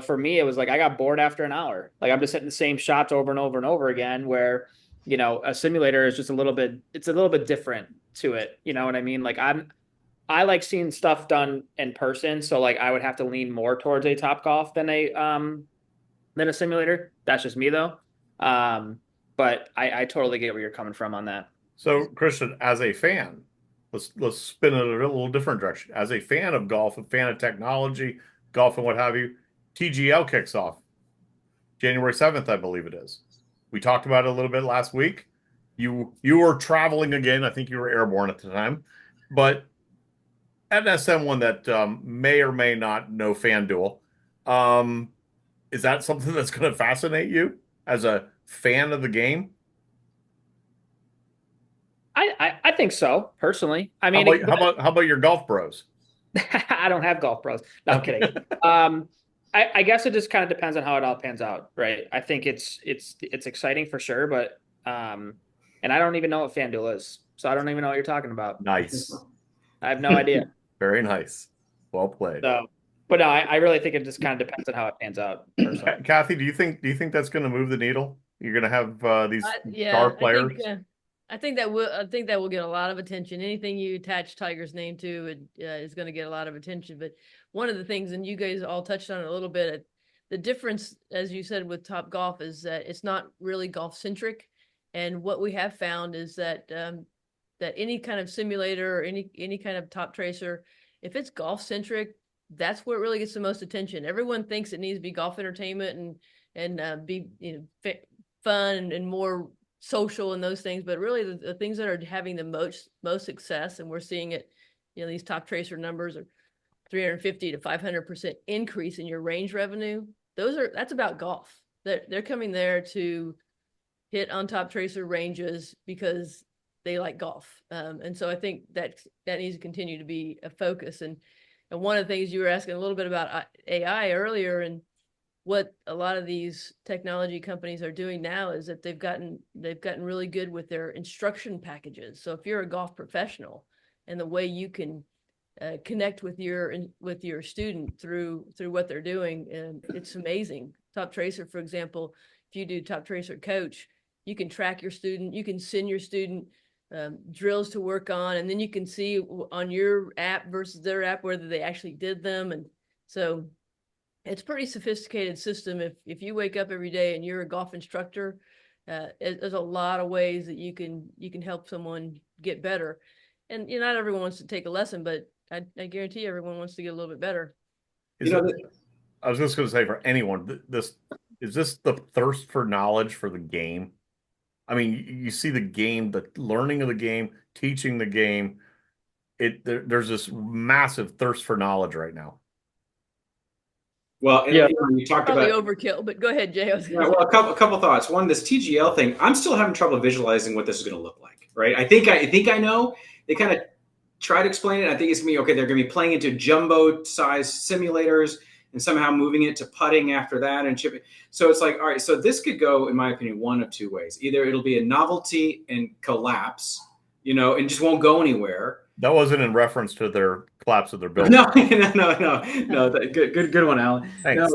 for me, it was like I got bored after an hour. Like I'm just hitting the same shots over and over and over again. Where a simulator is just it's a little bit different to it. You know what I mean? Like I like seeing stuff done in person, so like I would have to lean more towards a Top Golf than a simulator. That's just me though. But I totally get where you're coming from on that. So, Christian, as a fan, let's spin it a little different direction. As a fan of golf, a fan of technology, golf and what have you, TGL kicks off January 7th, I believe it is. We talked about it a little bit last week. You were traveling again. I think you were airborne at the time. But as someone that may or may not know FanDuel, is that something that's going to fascinate you as a fan of the game? I think so, personally. I mean, how about your golf bros? I don't have golf bros. No, I'm kidding. I guess it just kind of depends on how it all pans out, right? I think it's exciting for sure, but and I don't even know what FanDuel is, so I don't even know what you're talking about. Nice. I have no idea. Very nice. Well played. So, but no, I really think it just kind of depends on how it pans out. Personally. Cathy, do you think that's going to move the needle? You're going to have these star players. I think that will get a lot of attention. Anything you attach Tiger's name to is going to get a lot of attention. But one of the things, and you guys all touched on it a little bit, the difference, as you said, with Top Golf is that it's not really golf centric. And what we have found is that that any kind of simulator or any kind of top tracer, if it's golf centric, that's where it really gets the most attention. Everyone thinks it needs to be golf entertainment and be fun and more social and those things, but really the things that are having the most success, and we're seeing it, these top tracer numbers are 350 to 500% increase in your range revenue. That's about golf. They're coming there to hit on top tracer ranges because they like golf, and so I think that needs to continue to be a focus. And one of the things you were asking a little bit about AI earlier, and what a lot of these technology companies are doing now is that they've gotten really good with their instruction packages. So if you're a golf professional, and the way you can connect with your student through what they're doing, and it's amazing. Top Tracer, for example, if you do Top Tracer Coach, you can track your student, you can send your student drills to work on, and then you can see on your app versus their app whether they actually did them. And so it's a pretty sophisticated system. If you wake up every day and you're a golf instructor, there's a lot of ways that you can help someone get better. And not everyone wants to take a lesson, but I guarantee everyone wants to get a little bit better. I was just going to say, for anyone, is this the thirst for knowledge for the game? I mean, you see the game, the learning of the game, teaching the game. There's this massive thirst for knowledge right now. Well, yeah, you talked probably about overkill, but go ahead, Jay. Well, a couple thoughts. One, this TGL thing, I'm still having trouble visualizing what this is going to look like, right? I think I know. They kind of try to explain it. I think it's going to be okay. They're going to be playing into jumbo size simulators and somehow moving it to putting after that and chipping. So it's like, all right, so this could go, in my opinion, one of two ways. Either it'll be a novelty and collapse, and just won't go anywhere. That wasn't in reference to their collapse of their building. No. Good one, Alan. Thanks.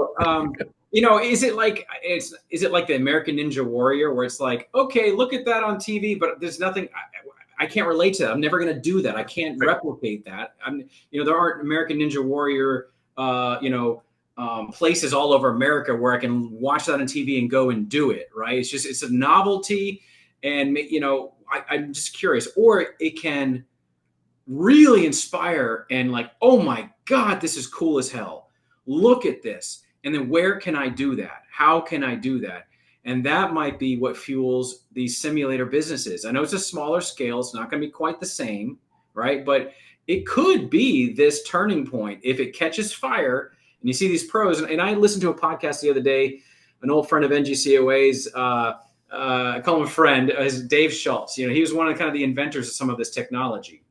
No, is it like the American Ninja Warrior where it's like, okay, look at that on TV, but there's nothing. I can't relate to that. I'm never going to do that. I can't replicate that. There aren't American Ninja Warrior, places all over America where I can watch that on TV and go and do it. Right? It's a novelty, and I'm just curious. Or it can really inspire and like, oh my God, this is cool as hell. Look at this. And then where can I do that? How can I do that? And that might be what fuels these simulator businesses. I know it's a smaller scale. It's not going to be quite the same, right? But it could be this turning point if it catches fire and you see these pros. And I listened to a podcast the other day, an old friend of NGCOA's, I call him a friend, is Dave Schultz. He was one of the inventors of some of this technology.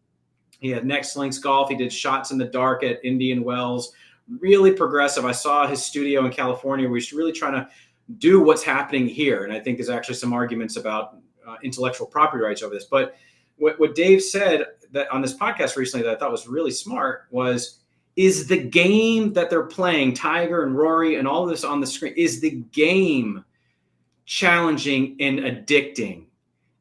He had Next Links Golf. He did shots in the dark at Indian Wells. Really progressive. I saw his studio in California where he's really trying to do what's happening here. And I think there's actually some arguments about intellectual property rights over this. But what Dave said that on this podcast recently that I thought was really smart is the game that they're playing, Tiger and Rory and all of this on the screen, is the game challenging and addicting?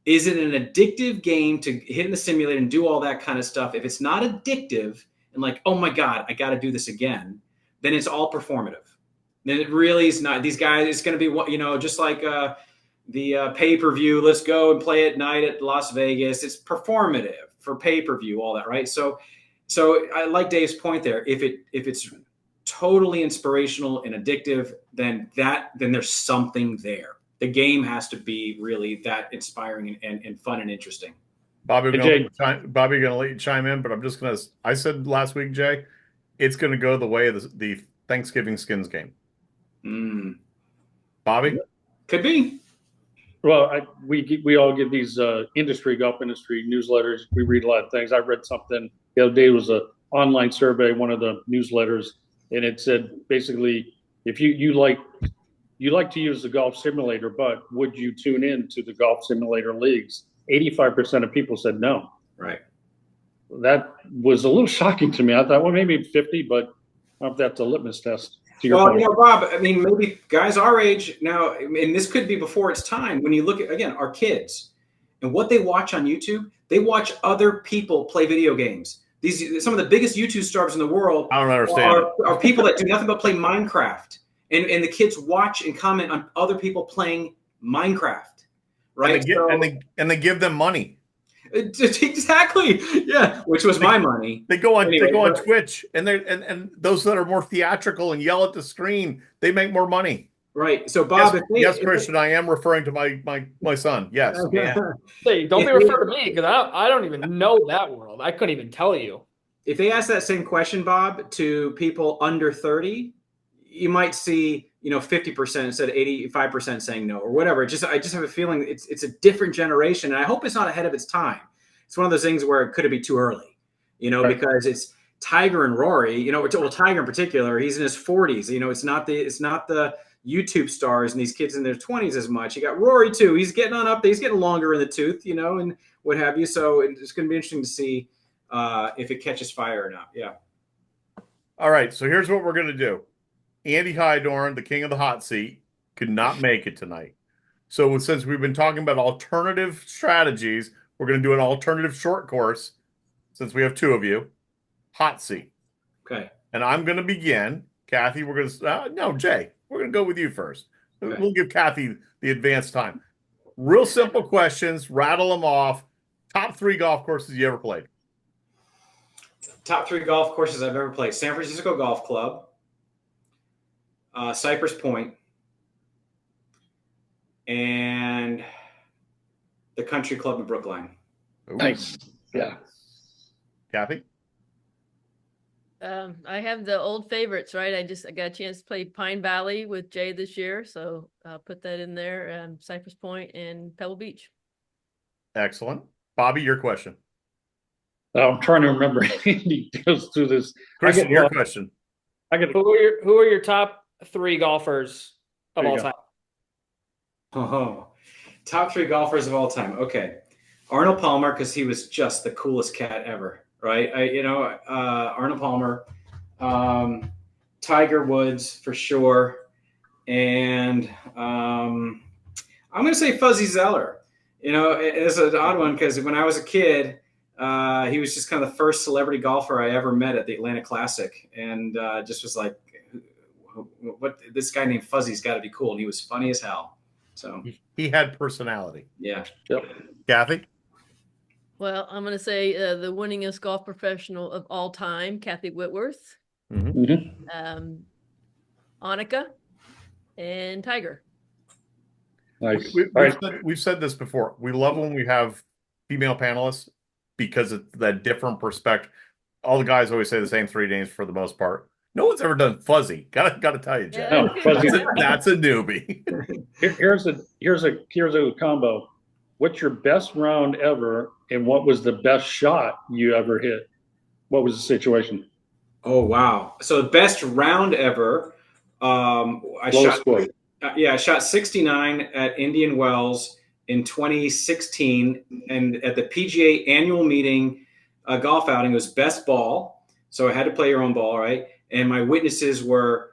Is it an addictive game to hit in the simulator and do all that kind of stuff? If it's not addictive and like, oh my God, I got to do this again, then it's all performative. Then it really is not. These guys, it's going to be, just like the pay-per-view. Let's go and play at night at Las Vegas. It's performative for pay-per-view, all that, right? So I like Dave's point there. If it's totally inspirational and addictive, then there's something there. The game has to be really that inspiring and fun and interesting. Bobby, going to let you chime in, but I'm just going to. I said last week, Jay, it's going to go the way of the Thanksgiving skins game. Bobby, could be. Well, we all get these golf industry newsletters. We read a lot of things. I read something the other day. It was an online survey, one of the newsletters, and it said basically, if you like to use the golf simulator, but would you tune in to the golf simulator leagues? 85% of people said no. Right. That was a little shocking to me. I thought, well, maybe 50, but I don't know if that's a litmus test. Well, Bob, maybe guys our age now, and this could be before its time, when you look at, again, our kids and what they watch on YouTube, they watch other people play video games. Some of the biggest YouTube stars in the world I don't understand. Are people that do nothing but play Minecraft. And the kids watch and comment on other people playing Minecraft, right? And they give them money. Exactly, yeah. Which was my money. They go on Twitch, and those that are more theatrical and yell at the screen, they make more money. Right. So, Bob, yes, Christian, I am referring to my son. Yes. Hey, don't be referring to me because I don't even know that world. I couldn't even tell you. If they ask that same question, Bob, to people under 30. You might see, 50% instead of 85% saying no or whatever. I just have a feeling it's a different generation, and I hope it's not ahead of its time. It's one of those things where it could be too early, right. Because it's Tiger and Rory. Tiger in particular, he's in his 40s. It's not the YouTube stars and these kids in their 20s as much. You got Rory too. He's getting on up. He's getting longer in the tooth, and what have you. So it's going to be interesting to see if it catches fire or not. Yeah. All right. So here's what we're going to do. Andy Hydorn, the king of the hot seat, could not make it tonight. So since we've been talking about alternative strategies, we're going to do an alternative short course, since we have two of you, hot seat. Okay. And I'm going to begin. Cathy, we're going to Jay, we're going to go with you first. Okay. We'll give Cathy the advanced time. Real simple questions, rattle them off. Top 3 golf courses you ever played? Top 3 golf courses I've ever played. San Francisco Golf Club. Cypress Point, and the Country Club in Brookline. Nice. Yeah. Cathy? I have the old favorites, right? I got a chance to play Pine Valley with Jay this year, so I'll put that in there. Cypress Point and Pebble Beach. Excellent. Bobby, your question. I'm trying to remember. He goes through this. Christian, your question. Who are your top 3 golfers of all time? Oh, top 3 golfers of all time. Okay. Arnold Palmer, because he was just the coolest cat ever, right? Arnold Palmer, Tiger Woods for sure, and I'm going to say Fuzzy Zeller. It's an odd one because when I was a kid, he was just kind of the first celebrity golfer I ever met at the Atlanta Classic, and just was like, "What? This guy named Fuzzy's got to be cool," and he was funny as hell. So He had personality. yeah. Yep. Cathy? Well, I'm going to say the winningest golf professional of all time, Cathy Whitworth, Mhm. Annika, and Tiger. Nice. We've said this before. We love when we have female panelists because it's that different perspective. All the guys always say the same three names for the most part. No one's ever done Fuzzy. Gotta tell you, Jeff. No, Fuzzy. That's a newbie. Here's a combo. What's your best round ever, and what was the best shot you ever hit? What was the situation? Oh wow! So the best round ever. I Lowest shot. score. I shot 69 at Indian Wells in 2016, and at the PGA annual meeting, golf outing, it was best ball. So I had to play your own ball, right? And my witnesses were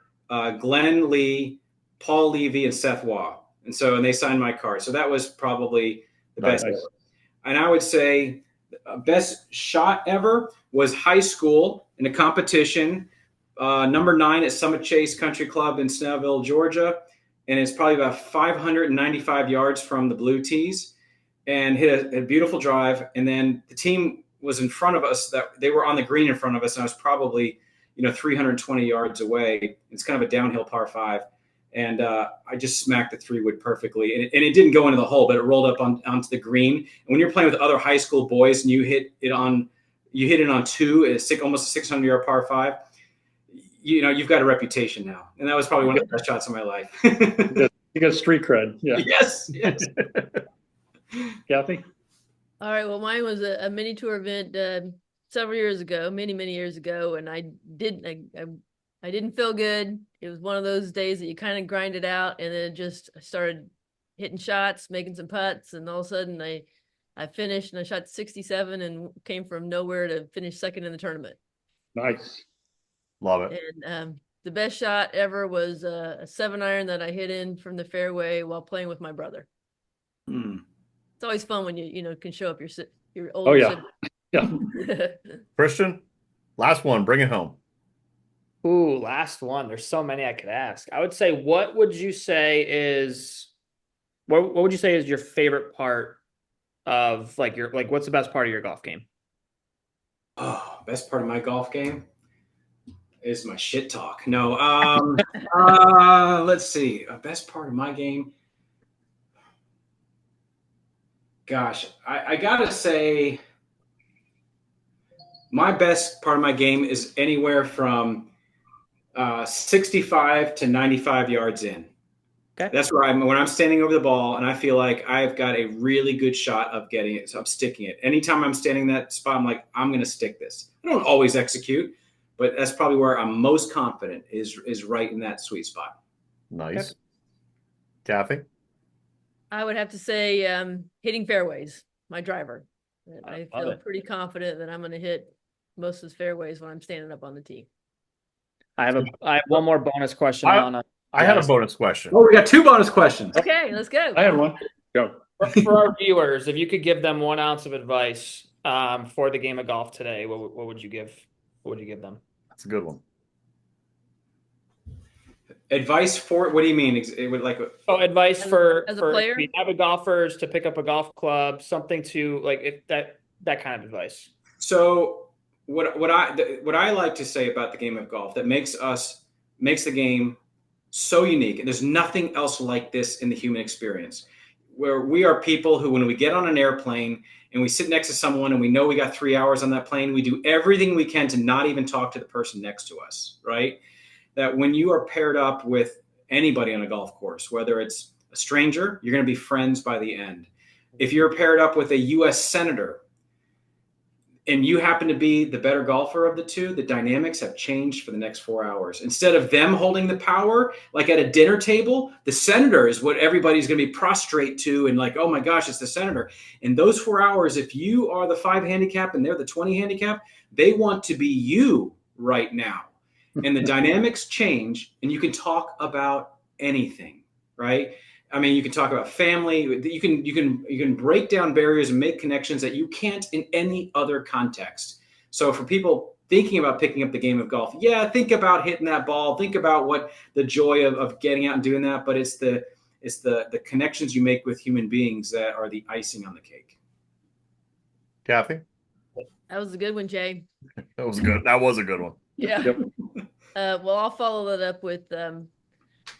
Glenn Lee, Paul Levy, and Seth Waugh. And they signed my card. So that was probably the best ever. And I would say best shot ever was high school in a competition, number 9 at Summit Chase Country Club in Snellville, Georgia. And it's probably about 595 yards from the blue tees, and hit a beautiful drive. And then the team was in front of us, that they were on the green in front of us, and I was probably 320 yards away. It's kind of a downhill par 5, and I just smacked the 3-wood perfectly, and it didn't go into the hole, but it rolled up onto the green. And when you're playing with other high school boys and you hit it on 2, almost a 600-yard par 5. You've got a reputation now, and that was probably one of the best shots of my life. You got street cred. Yeah. Yes. Cathy? All right. Well, mine was a mini tour event several years ago, many years ago, and I didn't feel good. It was one of those days that you kind of grind it out, and then I started hitting shots, making some putts, and all of a sudden I finished and I shot 67 and came from nowhere to finish second in the tournament. Nice. Love it. And the best shot ever was a 7-iron that I hit in from the fairway while playing with my brother. It's always fun when you can show up your older. Oh yeah. Yeah. Christian, last one. Bring it home. Ooh, last one. There's so many I could ask. I would say, what would you say is your favorite part of what's the best part of your golf game? Oh, best part of my golf game is my shit talk. No, let's see. Best part of my game. Gosh, I gotta say, my best part of my game is anywhere from 65 to 95 yards in. Okay. That's where when I'm standing over the ball and I feel like I've got a really good shot of getting it, so I'm sticking it. Anytime I'm standing in that spot, I'm like, I'm gonna stick this. I don't always execute, but that's probably where I'm most confident is right in that sweet spot. Nice. Okay. Cathy? I would have to say hitting fairways, my driver. I feel pretty confident that I'm going to hit most of the fairways when I'm standing up on the tee. I have one more bonus question. I had a bonus question. Oh, we got 2 bonus questions. Okay, let's go. I had one. Go. For our viewers, if you could give them 1 ounce of advice for the game of golf today, what would you give? What would you give them? That's a good one. Advice for, what do you mean? It would advice for as a player, avid golfers to pick up a golf club, something to that kind of advice. So what I like to say about the game of golf that makes the game so unique, and there's nothing else like this in the human experience, where we are people who, when we get on an airplane and we sit next to someone and we know we got 3 hours on that plane, we do everything we can to not even talk to the person next to us, right? That when you are paired up with anybody on a golf course, whether it's a stranger, you're going to be friends by the end. If you're paired up with a U.S. senator, and you happen to be the better golfer of the two, the dynamics have changed for the next 4 hours. Instead of them holding the power, like at a dinner table, the senator is what everybody's going to be prostrate to, and like, oh my gosh, it's the senator. In those 4 hours, if you are the 5 handicap and they're the 20 handicap, they want to be you right now. And the dynamics change, and you can talk about anything, right? I mean, you can talk about family. You can break down barriers and make connections that you can't in any other context. So for people thinking about picking up the game of golf, yeah, think about hitting that ball. Think about what the joy of getting out and doing that. But it's the connections you make with human beings that are the icing on the cake. Cathy? That was a good one, Jay. That was good. That was a good one. Yeah. Yep. Well, I'll follow that up with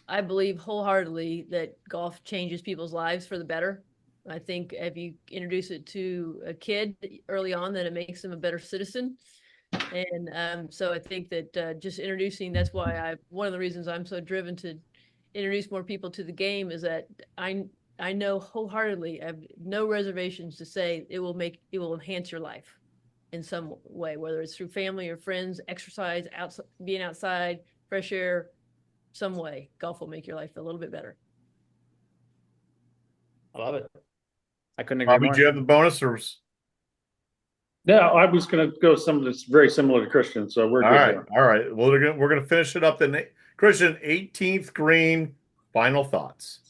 I believe wholeheartedly that golf changes people's lives for the better. I think if you introduce it to a kid early on, then it makes them a better citizen. And so I think that just introducing, that's why one of the reasons I'm so driven to introduce more people to the game is that I know wholeheartedly, I have no reservations to say it will enhance your life in some way, whether it's through family or friends, exercise, being outside, fresh air, some way. Golf will make your life a little bit better. I love it. I couldn't agree Bobby, more. do you have the bonus or? Yeah, I was going to go something that's very similar to Christian, so we're All good right. there. All right. Well, we're gonna finish it up then. Christian, 18th green. Final thoughts.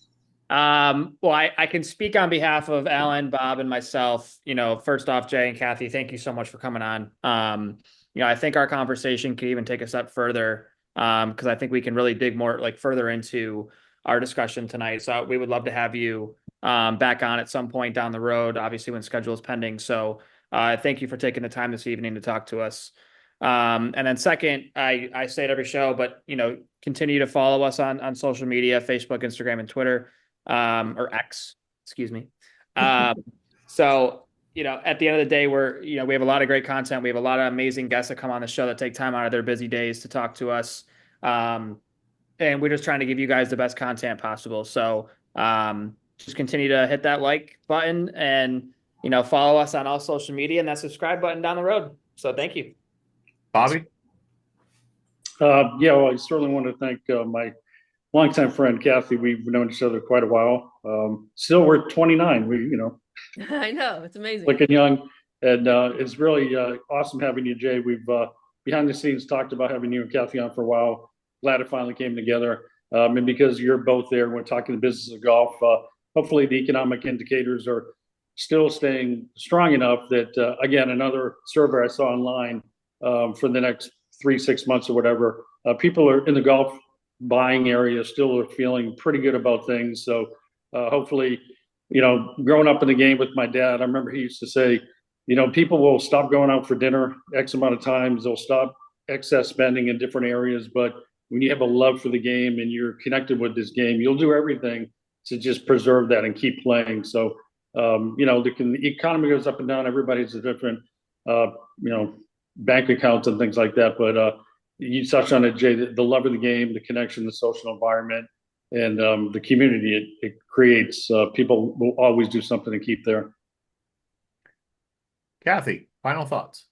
Well, I can speak on behalf of Alan, Bob, and myself. First off, Jay and Cathy, thank you so much for coming on. I think our conversation could even take a step further, because I think we can really dig more, like, further into our discussion tonight. So we would love to have you back on at some point down the road, obviously when schedule is pending. So thank you for taking the time this evening to talk to us. And then second, I say it every show, but continue to follow us on social media, Facebook, Instagram, and Twitter. Or X, excuse me. So, at the end of the day, we have a lot of great content. We have a lot of amazing guests that come on the show that take time out of their busy days to talk to us. And we're just trying to give you guys the best content possible. So, just continue to hit that like button and, follow us on all social media and that subscribe button down the road. So thank you. Bobby? Yeah, well, I certainly want to thank my longtime friend Cathy. We've known each other quite a while. Still, we're 29. I know, it's amazing. Looking young, and it's really awesome having you, Jay. We've behind the scenes talked about having you and Cathy on for a while. Glad it finally came together, and because you're both there, we're talking the business of golf. Hopefully, the economic indicators are still staying strong enough that again, another survey I saw online for the next 3-6 months or whatever, people are in the golf buying area still are feeling pretty good about things. So hopefully, growing up in the game with my dad, I remember he used to say, people will stop going out for dinner X amount of times. They'll stop excess spending in different areas. But when you have a love for the game and you're connected with this game, you'll do everything to just preserve that and keep playing. So, the economy goes up and down. Everybody's a different, bank accounts and things like that. But you touched on it, Jay, the love of the game, the connection, the social environment, and the community it creates. People will always do something to keep there. Cathy, final thoughts.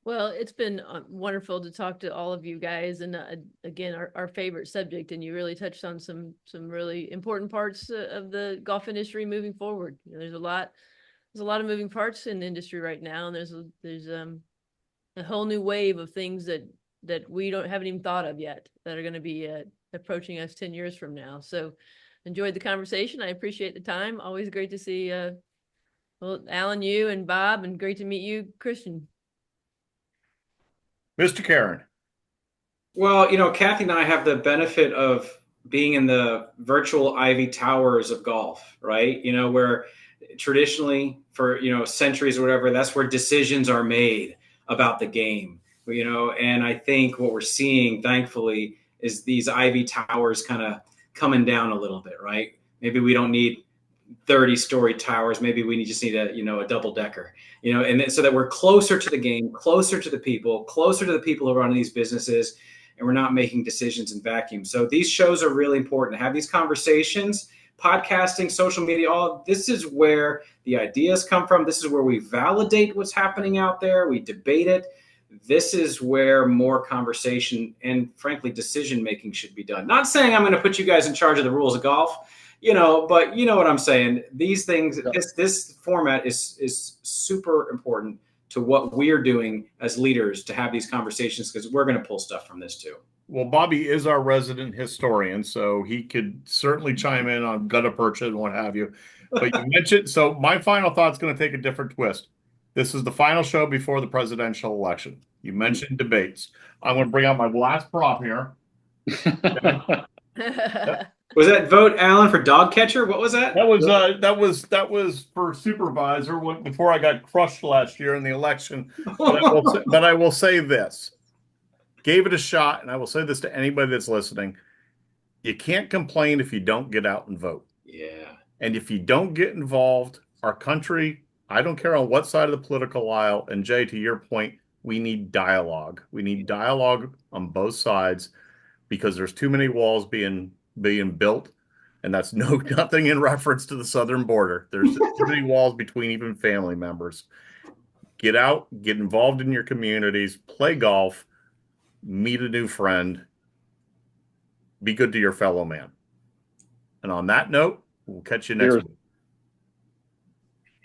Well, it's been wonderful to talk to all of you guys, and again, our favorite subject, and you really touched on some really important parts of the golf industry moving forward. There's a lot of moving parts in the industry right now, and there's a whole new wave of things that we haven't even thought of yet that are going to be approaching us 10 years from now. So enjoyed the conversation. I appreciate the time. Always great to see Alan, you and Bob, and great to meet you, Christian. Mr. Karen. Well, Cathy and I have the benefit of being in the virtual Ivy Towers of golf, right? Where traditionally for, centuries or whatever, that's where decisions are made about the game, and I think what we're seeing, thankfully, is these Ivy Towers kind of coming down a little bit, right? Maybe we don't need 30-story towers. Maybe we just need a double decker, and so that we're closer to the game, closer to the people who are running these businesses, and we're not making decisions in vacuum. So these shows are really important to have these conversations podcasting, social media, all this is where the ideas come from. This is where we validate what's happening out there. We debate it. This is where more conversation and frankly decision making should be done. Not saying I'm going to put you guys in charge of the rules of golf, but you know what I'm saying. These things, this format is super important to what we're doing as leaders to have these conversations, because we're going to pull stuff from this too. Well, Bobby is our resident historian, so he could certainly chime in on gutta percha and what have you. But you mentioned, so my final thought's going to take a different twist. This is the final show before the presidential election. You mentioned debates. I'm going to bring out my last prop here. Was that vote Allen for dog catcher? What was that? That was for supervisor before I got crushed last year in the election. But I will say this. Gave it a shot, and I will say this to anybody that's listening. You can't complain if you don't get out and vote. Yeah. And if you don't get involved, our country, I don't care on what side of the political aisle, and Jay, to your point, we need dialogue. We need dialogue on both sides, because there's too many walls being built, and that's nothing in reference to the southern border. There's too many walls between even family members. Get out, get involved in your communities, play golf, meet a new friend, be good to your fellow man. And on that note, we'll catch you next week.